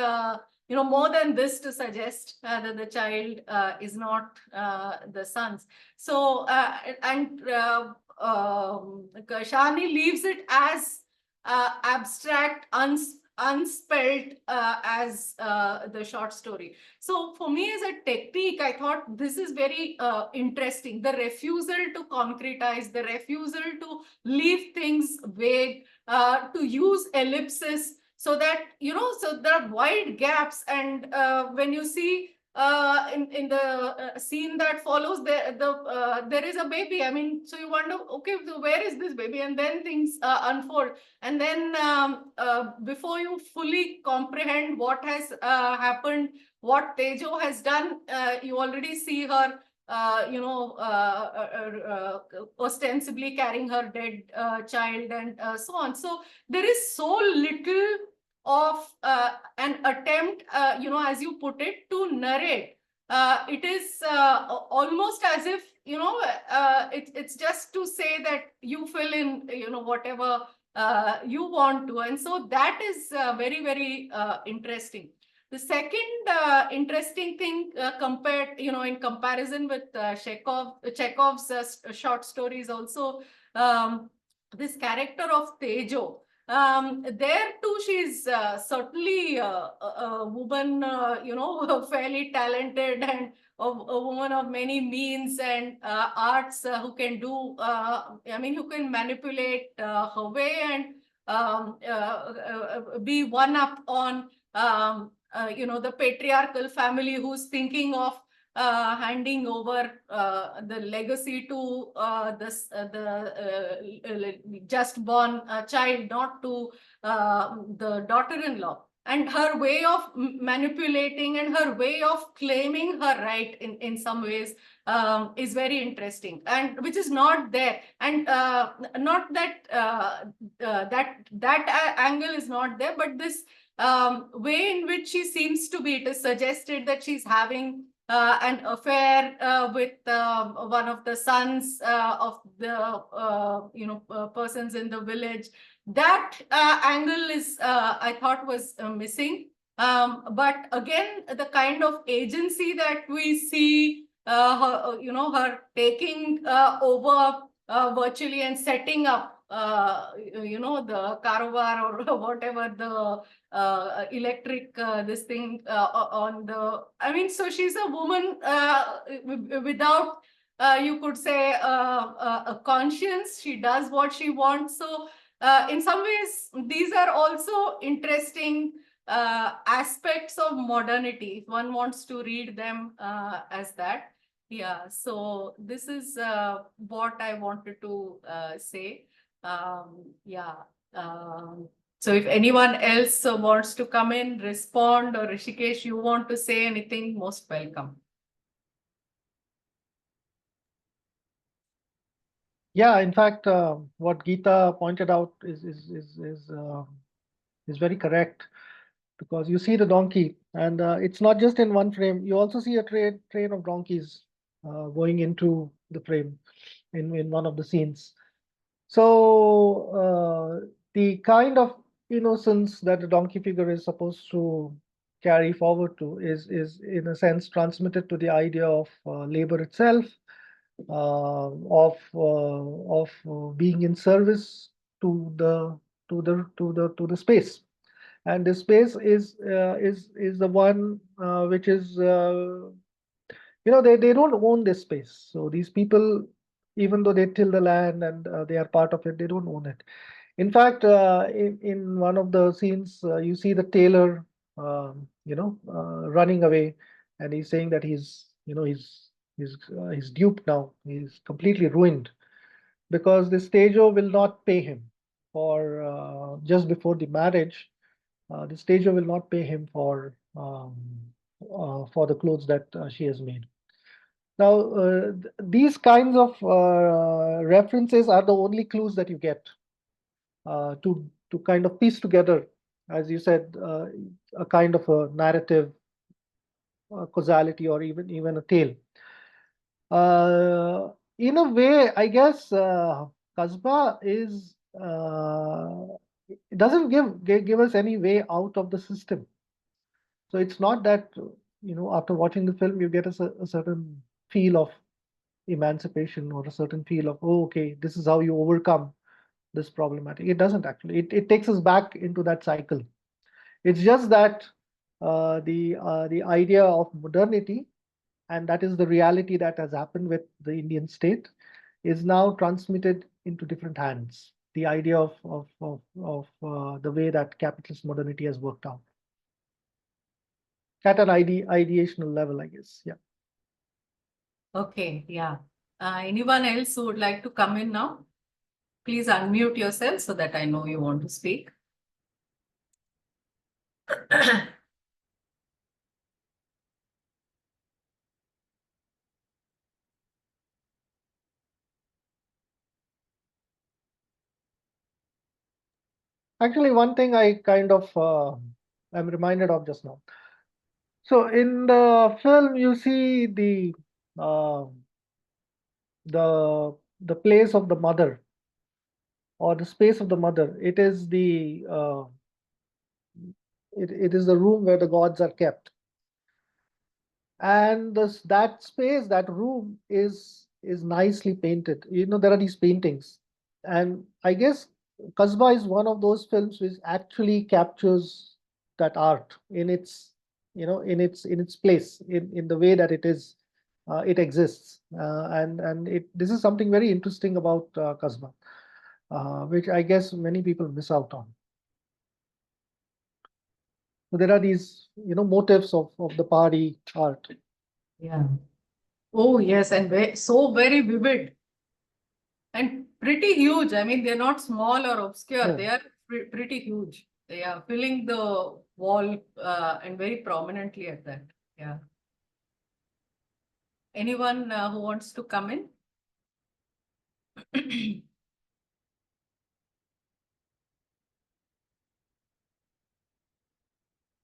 more than this to suggest that the child is not the son's. So, Shahani leaves it as abstract, unspelled as the short story. So for me as a technique, I thought this is very interesting. The refusal to concretize, the refusal to leave things vague, to use ellipsis so that, so there are wide gaps. And when you see in the scene that follows, there is a baby. I mean, so you wonder, okay, so where is this baby? And then things unfold. And then before you fully comprehend what has happened, what Tejo has done, you already see her, ostensibly carrying her dead child and so on. So there is so little of an attempt, as you put it, to narrate. It is almost as if, it's just to say that you fill in, whatever you want to. And so that is very, very interesting. The second interesting thing compared, in comparison with Chekhov's short stories also, this character of Tejo. There too, she's certainly a woman, fairly talented and a woman of many means and arts who can do, who can manipulate her way and be one up on, the patriarchal family who's thinking of handing over the legacy to the just born child, not to the daughter-in-law. And her way of manipulating and her way of claiming her right in some ways is very interesting, and which is not there. And not that that angle is not there, but this way in which she seems to be, it is suggested that she's having an affair with one of the sons of the persons in the village. That angle is, I thought, was missing. But again, the kind of agency that we see her taking over virtually and setting up, the Karobar or whatever, the electric this thing on the, so she's a woman without you could say a conscience. She does what she wants. So in some ways these are also interesting aspects of modernity, if one wants to read them as that. Yeah, so this is what I wanted to say. Yeah. So if anyone else wants to come in, respond, or Hrishikesh, you want to say anything, most welcome. Yeah, in fact, what Geeta pointed out is very correct, because you see the donkey, and it's not just in one frame. You also see a train of donkeys going into the frame in one of the scenes. So the kind of innocence that the donkey figure is supposed to carry forward to is in a sense transmitted to the idea of labor itself, of being in service to the space. And the space is the one which is they don't own this space. So these people, even though they till the land and they are part of it, they don't own it. In fact, in one of the scenes, you see the tailor, running away, and he's saying that he's duped now. He's completely ruined. because the stager will not pay him for just before the marriage. The stager will not pay him for the clothes that she has made. Now, these kinds of references are the only clues that you get to kind of piece together, as you said, a kind of a narrative causality, or even a tale. In a way, I guess KASBA is it doesn't give us any way out of the system. So it's not that after watching the film you get a certain feel of emancipation, or a certain feel of, oh, okay, this is how you overcome this problematic. It doesn't actually. It takes us back into that cycle. It's just that the idea of modernity, and that is the reality that has happened with the Indian state, is now transmitted into different hands. The idea of the way that capitalist modernity has worked out at an ideational level, I guess. Yeah. Okay, yeah. Anyone else who would like to come in now? Please unmute yourself so that I know you want to speak. Actually, one thing I kind of am reminded of just now. So in the film, you see uh, the place of the mother, or the space of the mother. It is it is the room where the gods are kept, and that space, that room is nicely painted. There are these paintings, and I guess Kasbah is one of those films which actually captures that art in its in its place, in the way that it exists, and this is something very interesting about Kasbah, which I guess many people miss out on. So there are these motifs of the Pahari art. Yeah. Oh, yes, and so very vivid and pretty huge. I mean, they're not small or obscure. Yeah. They are pretty huge. They are filling the wall and very prominently at that. Yeah. Anyone who wants to come in?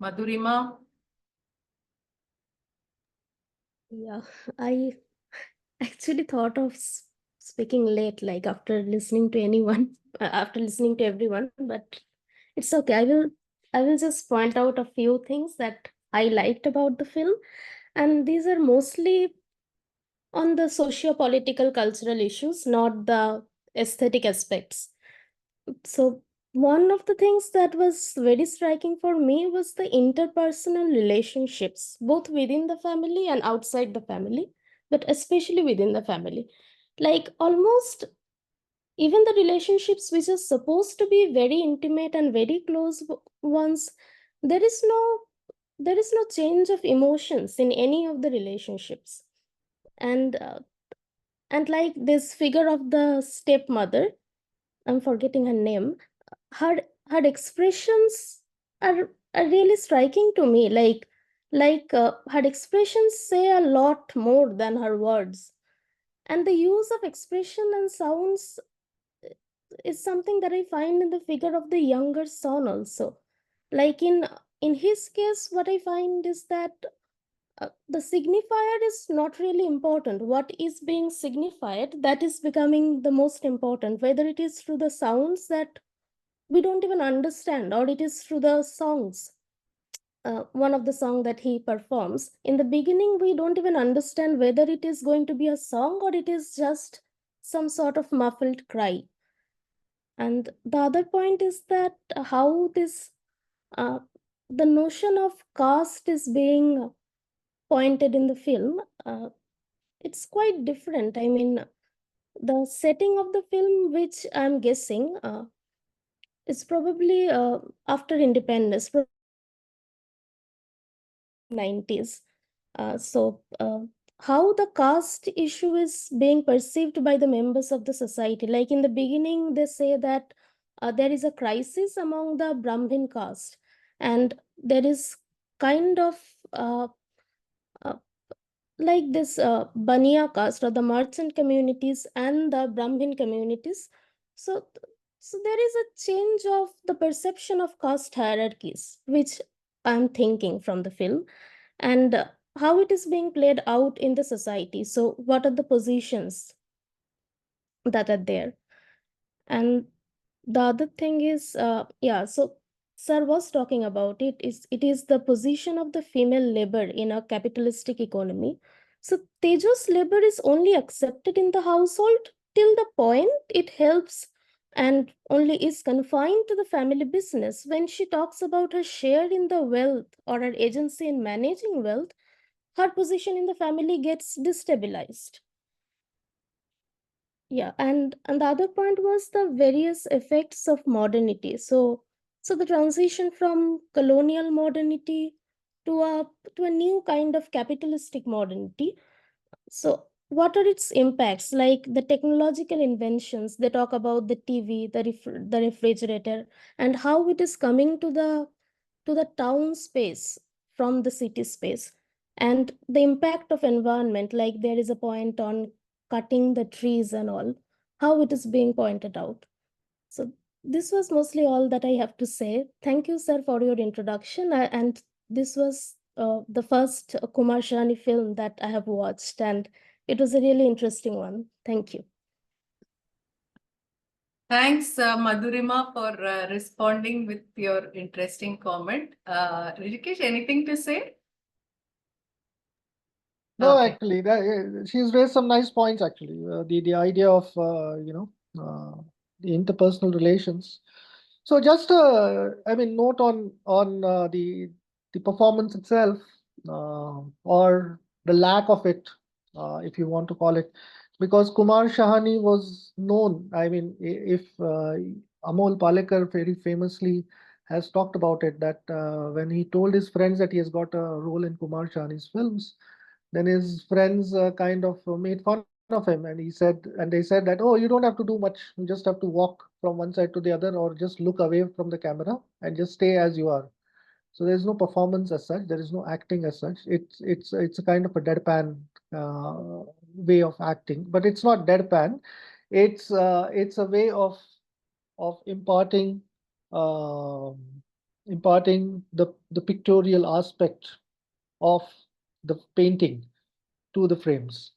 Madhurima? Yeah, I actually thought of speaking late, like after listening to anyone, after listening to everyone, but it's okay. I will just point out a few things that I liked about the film, and these are mostly on the socio-political cultural issues, not the aesthetic aspects. So one of the things that was very striking for me was the interpersonal relationships, both within the family and outside the family, but especially within the family. Like almost even the relationships which are supposed to be very intimate and very close ones, there is no there is no change of emotions in any of the relationships. And like this figure of the stepmother, I'm forgetting her name, her her expressions are really striking to me. Like her expressions say a lot more than her words, and the use of expression and sounds is something that I find in the figure of the younger son also. Like in his case, what I find is that the signifier is not really important. What is being signified, that is becoming the most important, whether it is through the sounds that we don't even understand, or it is through the songs. One of the song that he performs in the beginning, we don't even understand whether it is going to be a song or it is just some sort of muffled cry. And the other point is that how this uh, the notion of caste is being pointed in the film. It's quite different. I mean, the setting of the film, which I'm guessing is probably after independence, 90s. So how the caste issue is being perceived by the members of the society. Like in the beginning, they say that there is a crisis among the Brahmin caste, and there is kind of uh, uh, like this Baniya caste or the merchant communities and the Brahmin communities. So, so there is a change of the perception of caste hierarchies, which I'm thinking from the film, and how it is being played out in the society. So, what are the positions that are there? And the other thing is, so sir was talking about it is the position of the female labor in a capitalistic economy. So Tejo's labor is only accepted in the household till the point it helps and only is confined to the family business. When she talks about her share in the wealth or her agency in managing wealth, her position in the family gets destabilized. Yeah, and the other point was the various effects of modernity. So the transition from colonial modernity to a new kind of capitalistic modernity. So what are its impacts? Like the technological inventions, they talk about the TV, the refrigerator, and how it is coming to the town space from the city space, and the impact of environment. Like there is a point on cutting the trees and all, how it is being pointed out. So this was mostly all that I have to say. Thank you, sir, for your introduction. And this was the first Kumar Shahani film that I have watched, and it was a really interesting one. Thank you. Thanks, Madhurima, for responding with your interesting comment. Hrishikesh, anything to say? No, Okay. actually, she's raised some nice points. Actually, the idea of the interpersonal relations. So just I mean, note on the performance itself, or the lack of it, if you want to call it, because Kumar Shahani was known. I mean, if Amol Palekar very famously has talked about it, that when he told his friends that he has got a role in Kumar Shahani's films, then his friends kind of made fun of him, and they said that, oh, you don't have to do much, you just have to walk from one side to the other, or just look away from the camera and just stay as you are. So there's no performance as such, there is no acting as such. It's a kind of a deadpan way of acting, but it's not deadpan. It's a way of um imparting the pictorial aspect of the painting to the frames.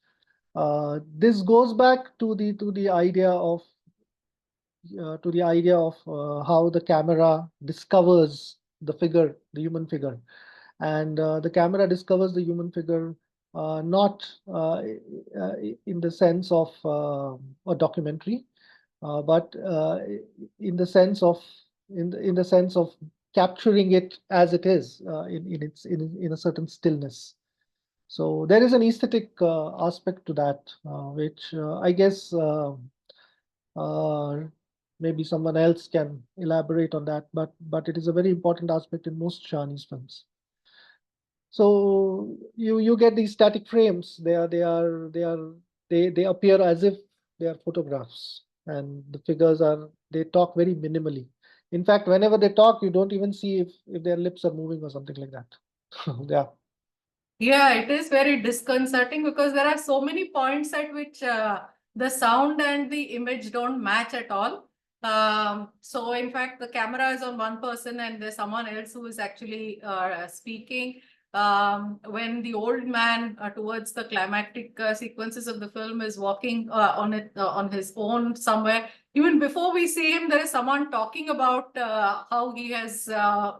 This goes back to the idea of how the camera discovers the figure, the human figure, and the camera discovers the human figure, not in the sense of a documentary, but in the sense of capturing it as it is, in a certain stillness. So there is an aesthetic aspect to that, which I guess uh, maybe someone else can elaborate on that, but it is a very important aspect in most Chinese films. So you get these static frames. They appear as if they are photographs, and the figures they talk very minimally. In fact, whenever they talk, you don't even see if their lips are moving or something like that. Yeah. Yeah, it is very disconcerting because there are so many points at which the sound and the image don't match at all. So in fact, the camera is on one person and there's someone else who is actually speaking. When the old man towards the climactic sequences of the film is walking on his own somewhere, even before we see him, there is someone talking about how he has, how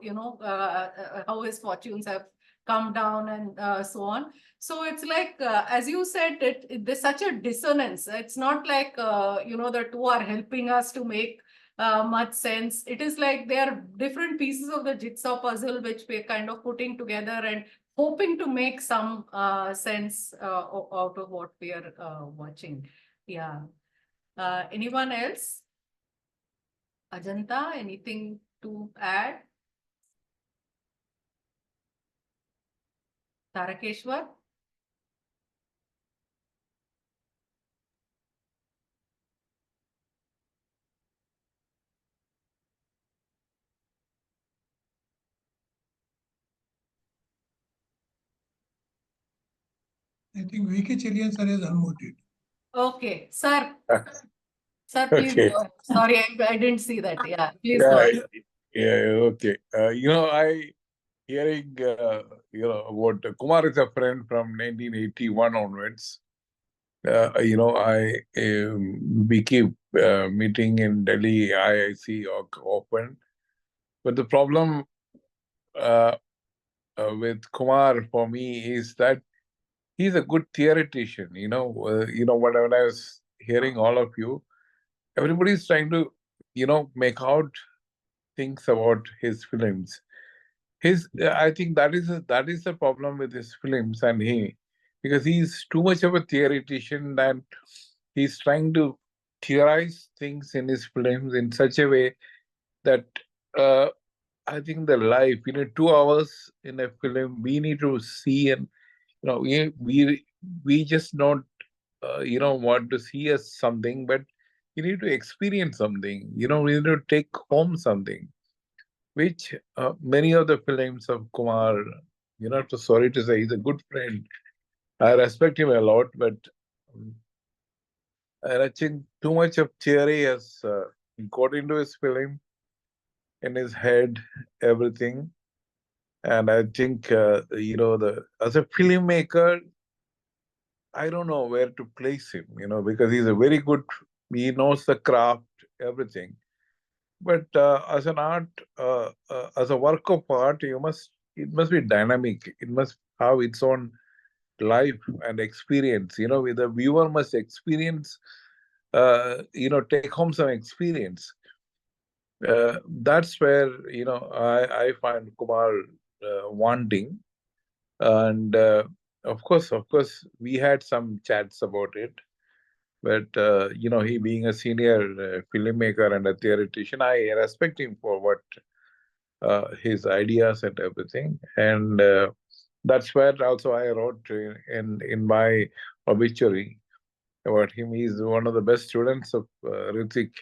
his fortunes have come down and so on. So it's like, as you said, there's such a dissonance. It's not like, the two are helping us to make much sense. It is like they are different pieces of the jigsaw puzzle, which we're kind of putting together and hoping to make some sense out of what we are watching. Yeah. Anyone else? Ajanta, anything to add? Tarakeshwar? I think VK Cherian sir is unmuted. Okay, sir. Uh, Sir, please Okay. go ahead. Sorry, I didn't see that. Yeah, please go Yeah, ahead. okay. I hearing, about Kumar is a friend from 1981 onwards. We keep meeting in Delhi, IIC often. But the problem with Kumar for me is that he's a good theoretician. When I was hearing all of you, everybody's trying to, make out things about his films. I think that is the problem with his films and because he's too much of a theoretician and he's trying to theorize things in his films in such a way that I think the life, 2 hours in a film, we need to see and we just not want to see as something, but you need to experience something. We need to take home something, which many of the films of Kumar, sorry to say, he's a good friend. I respect him a lot, but I think too much of theory has got into his film, in his head, everything. And I think, as a filmmaker, I don't know where to place him, because he's a very good, he knows the craft, everything. But as an art, as a work of art, it must be dynamic. It must have its own life and experience. The viewer must experience, take home some experience. That's where, I find Kumar wanting. And of course, we had some chats about it. But, he being a senior filmmaker and a theoretician, I respect him for what his ideas and everything. And that's where also I wrote in my obituary about him. He's one of the best students of Hrithik.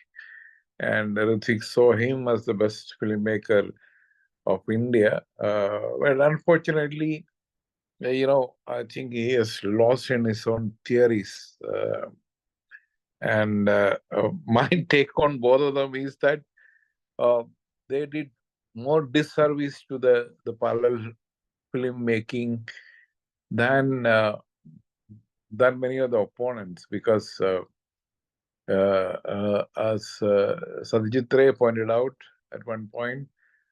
And Hrithik saw him as the best filmmaker of India. But unfortunately, I think he has lost in his own theories. And my take on both of them is that they did more disservice to the parallel filmmaking than many of the opponents, because as Satyajit Ray pointed out at one point,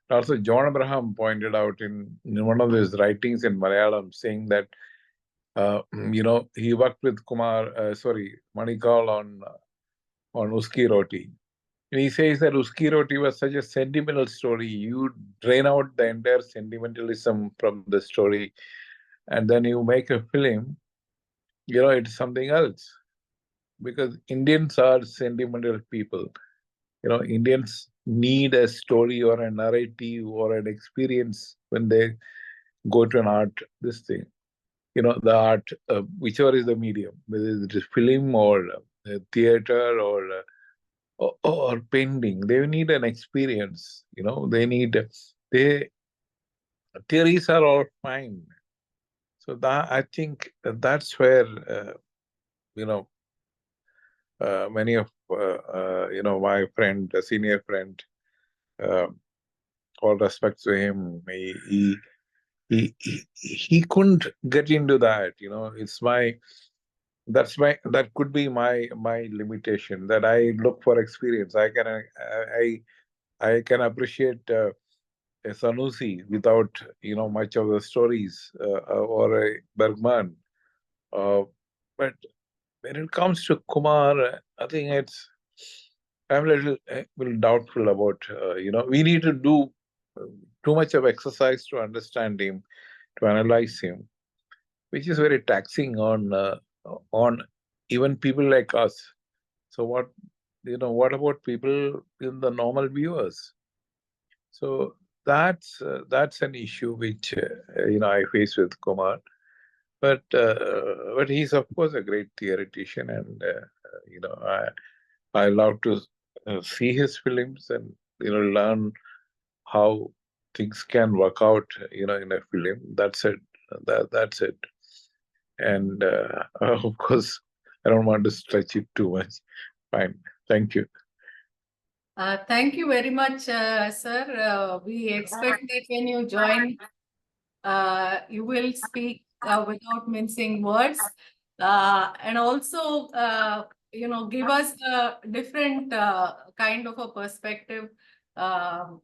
also John Abraham pointed out in one of his writings in Malayalam, saying that he worked with Manikal on Uski Roti. And he says that Uski Roti was such a sentimental story. You drain out the entire sentimentalism from the story, and then you make a film, it's something else. Because Indians are sentimental people. Indians need a story or a narrative or an experience when they go to an art, this thing. The art, whichever is the medium, whether it is film or theater or painting, they need an experience. Theories are all fine. So I think that's where many of my friend, a senior friend, all respect to him, he couldn't get into that. That could be my limitation, that I look for experience. I can appreciate a Sanusi without much of the stories, or a Bergman. But when it comes to Kumar, I think I'm a little doubtful about. We need to do too much of exercise to understand him, to analyze him, which is very taxing on even people like us. So what about people in the normal viewers? So that's an issue which I face with Kumar. But he's of course a great theoretician, and I love to see his films and learn how things can work out in a film. That's it. That's it. And of course, I don't want to stretch it too much. Fine. Thank you. Thank you very much, sir. We expect that when you join, you will speak without mincing words, and also, give us a different kind of a perspective on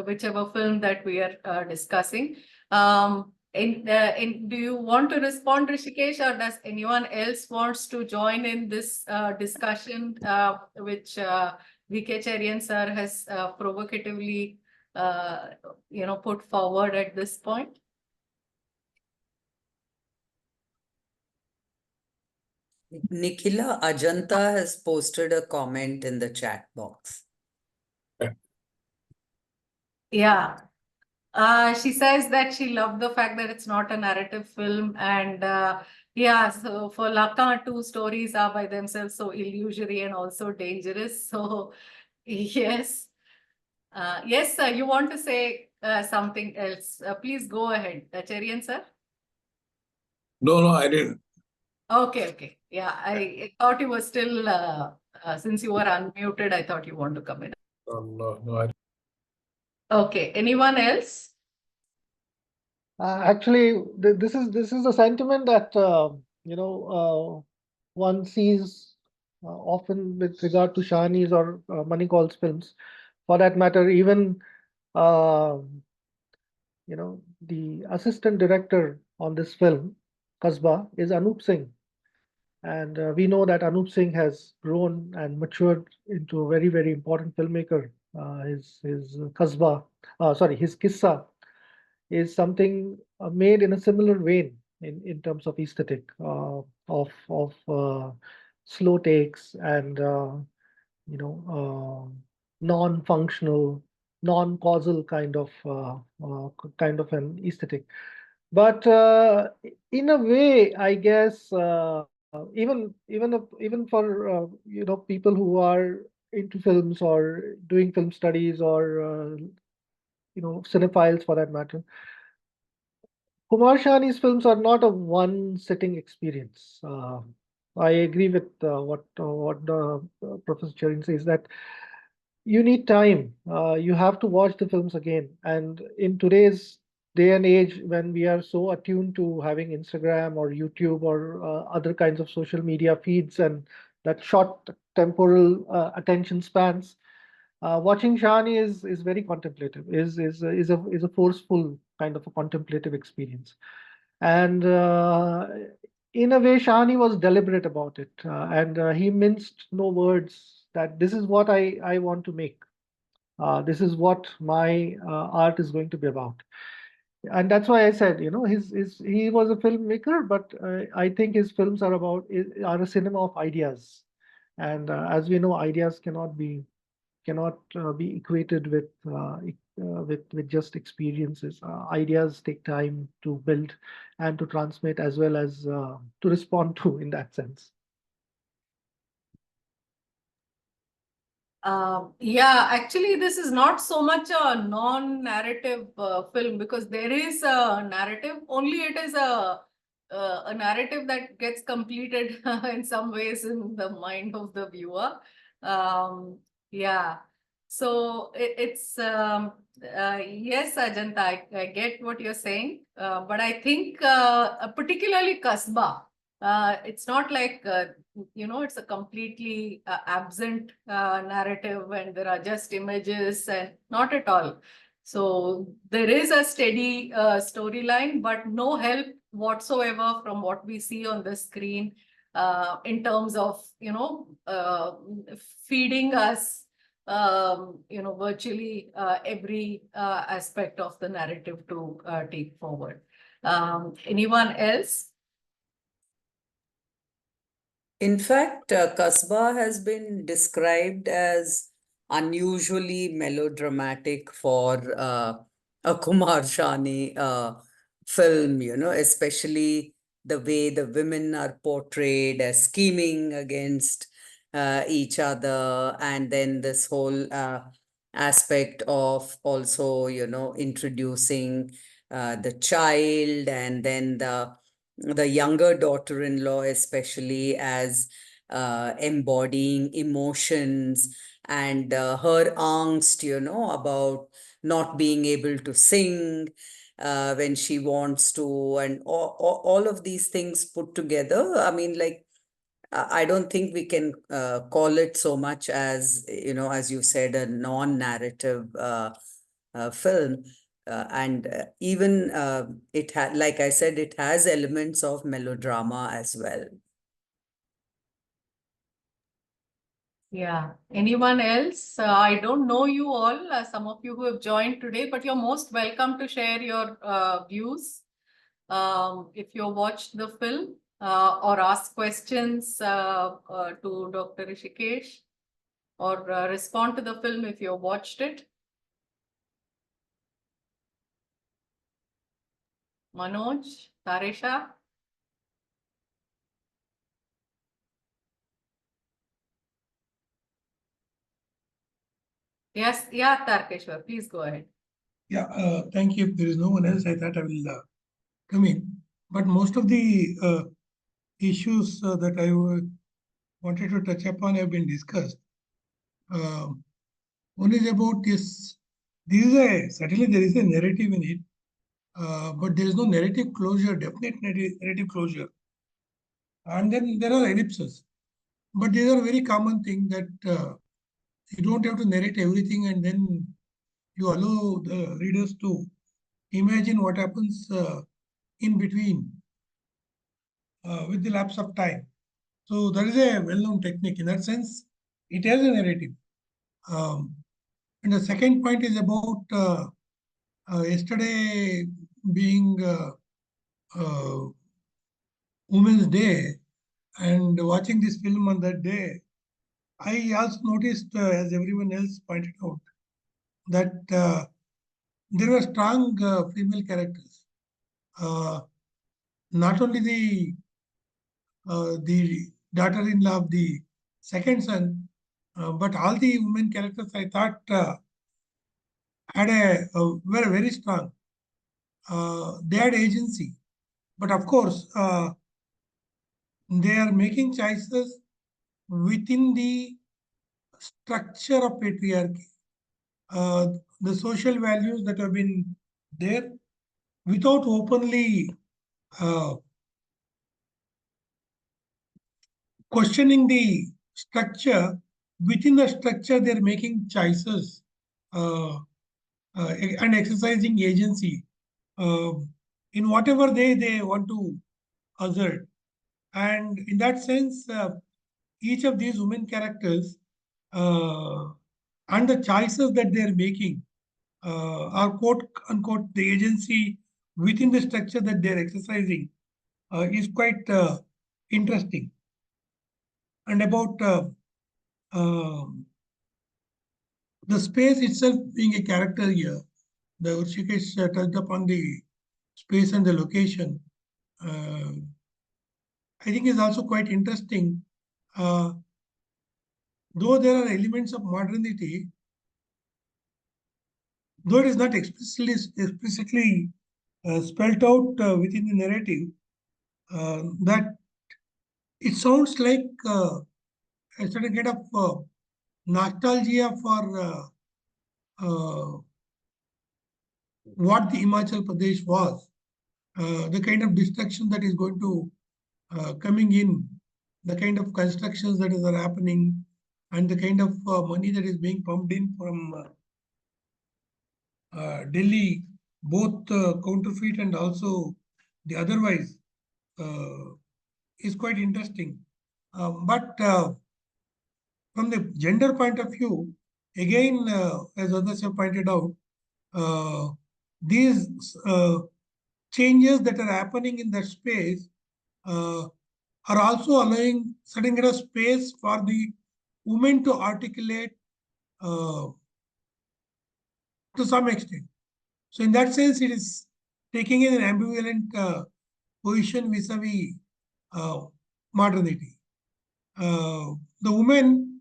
whichever film that we are discussing. Do you want to respond, Rishikesh, or does anyone else wants to join in this discussion, which VK Cherian sir has provocatively put forward at this point? Nikhila, Ajanta has posted a comment in the chat box. Yeah. She says that she loved the fact that it's not a narrative film, and yeah, so for Laka, two stories are by themselves so illusory and also dangerous. So yes, yes, sir, you want to say something else? Please go ahead, Cherian sir. No, I didn't. Okay. Yeah, I thought you were still, since you were unmuted, I thought you want to come in. No. Okay, anyone else? Actually, this is a sentiment that one sees often with regard to Shahani's or Manikal's films. For that matter, even uh, the assistant director on this film, KASBA, is Anup Singh. And we know that Anup Singh has grown and matured into a very, very important filmmaker. His his Kissa is something made in a similar vein in terms of aesthetic, of slow takes and non-functional, non-causal kind of an aesthetic. But in a way, I guess even for people who are into films or doing film studies or cinephiles for that matter, Kumar Shahani's films are not a one-sitting experience. I agree with what Professor Charin says, that you need time. You have to watch the films again. And in today's day and age, when we are so attuned to having Instagram or YouTube or other kinds of social media feeds and that short temporal attention spans, watching Shahani is very contemplative. Is a forceful kind of a contemplative experience. And in a way, Shahani was deliberate about it, and he minced no words. That this is what I want to make. This is what my art is going to be about. And that's why I said, he was a filmmaker, but I think his films are a cinema of ideas. And as we know, ideas cannot be equated with just experiences. Ideas take time to build and to transmit, as well as to respond to, in that sense. Yeah, actually, this is not so much a non-narrative film, because there is a narrative, only it is a narrative that gets completed in some ways in the mind of the viewer. Yeah, so it's yes, Ajanta, I get what you're saying, but I think particularly KASBA, it's not like it's a completely absent narrative and there are just images, and not at all. So there is a steady storyline, but no help whatsoever from what we see on the screen in terms of feeding us virtually every aspect of the narrative to take forward. Anyone else? In fact, KASBA has been described as unusually melodramatic for a Kumar Shahani film, especially the way the women are portrayed as scheming against each other, and then this whole aspect of also, introducing the child, and then the younger daughter-in-law, especially as embodying emotions and her angst, about not being able to sing when she wants to, and all of these things put together. I mean, like, I don't think we can call it so much as, as you said, a non-narrative film. And even it had, like I said, it has elements of melodrama as well. Yeah. Anyone else? I don't know you all, some of you who have joined today, but you're most welcome to share your views. If you watched the film or ask questions to Dr. Hrishikesh, or respond to the film if you watched it. Manoj, Taresha. Yes, yeah, Tarkeshwar, please go ahead. Yeah, thank you. If there is no one else, I thought I will come in. But most of the issues that I wanted to touch upon have been discussed. One is about this. Certainly there is a narrative in it, but there is no narrative closure, definite narrative closure. And then there are ellipses. But these are very common thing that you don't have to narrate everything, and then you allow the readers to imagine what happens in between with the lapse of time. So that is a well-known technique. In that sense, it has a narrative. And the second point is about yesterday being Women's Day, and watching this film on that day, I also noticed, as everyone else pointed out, that there were strong female characters. Not only the daughter-in-law of the second son, but all the women characters I thought had were very strong. They had agency, but of course they are making choices within the structure of patriarchy, the social values that have been there, without openly questioning the structure. Within the structure, they're making choices and exercising agency in whatever they want to assert. And in that sense, each of these women characters uh, and the choices that they're making are quote unquote the agency within the structure that they're exercising is quite interesting. And about the space itself being a character here, the Hrishikesh touched upon the space and the location. I think is also quite interesting. Though there are elements of modernity, though it is not explicitly spelled out within the narrative, that it sounds like a certain kind of nostalgia for what the Himachal Pradesh was, the kind of destruction that is going to coming in, the kind of constructions that are happening, and the kind of money that is being pumped in from Delhi, both counterfeit and also the otherwise, is quite interesting. But from the gender point of view, again, as others have pointed out, these changes that are happening in that space uh, are also allowing certain kind of space for the women to articulate uh, to some extent. So in that sense, it is taking in an ambivalent position vis-a-vis modernity. The women,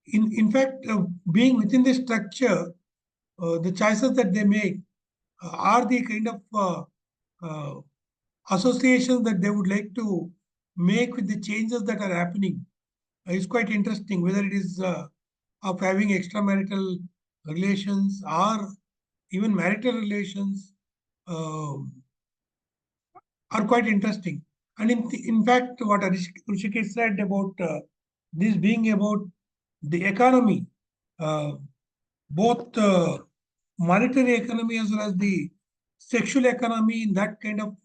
in fact, being within the structure, the choices that they make are the kind of associations that they would like to make with the changes that are happening. Is quite interesting, whether it is of having extramarital relations or even marital relations are quite interesting. And in fact, what Hrishikesh said about this being about the economy, both monetary economy as well as the sexual economy in that kind of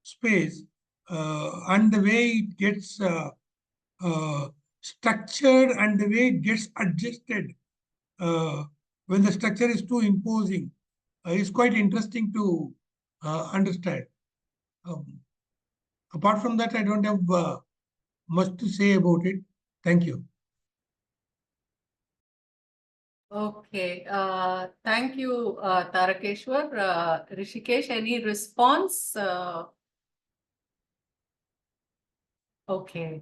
space, and the way it gets uh, structured and the way it gets adjusted when the structure is too imposing is quite interesting to understand. Apart from that, I don't have much to say about it. Thank you. Okay, thank you, Tarakeshwar. Hrishikesh, any response? Okay.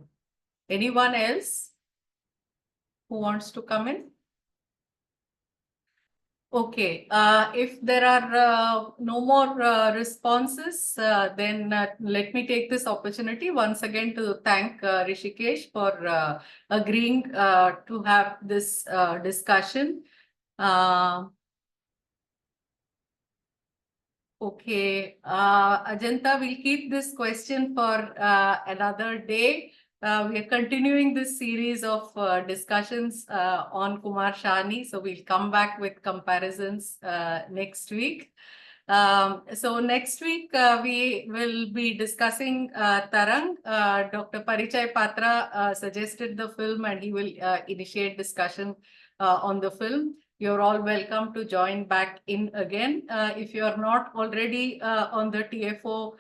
Anyone else who wants to come in? Okay, if there are no more responses, then let me take this opportunity once again to thank Hrishikesh for agreeing to have this discussion. Okay, Ajanta, we'll keep this question for another day. We are continuing this series of discussions on Kumar Shahani, so we'll come back with comparisons next week. So next week we will be discussing Tarang. Dr. Parichay Patra suggested the film and he will initiate discussion on the film. You're all welcome to join back in again. If you're not already on the TFO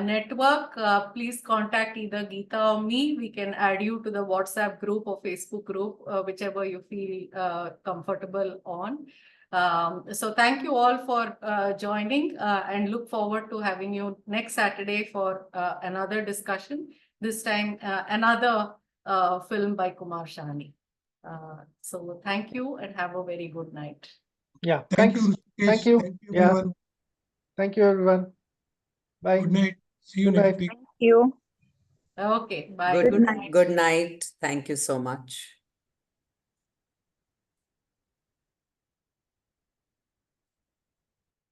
network, please contact either Geeta or me. We can add you to the WhatsApp group or Facebook group, whichever you feel comfortable on. So thank you all for joining and look forward to having you next Saturday for another discussion. This time, another film by Kumar Shahani. So thank you and have a very good night. Yeah, Thank thanks. you, Hrishikesh. Thank you. Thank you, Yeah. everyone. Thank you, everyone. Bye. Good night. See you Good next night. week. Thank you. Okay, bye. Good Good night. Good night. Thank you so much.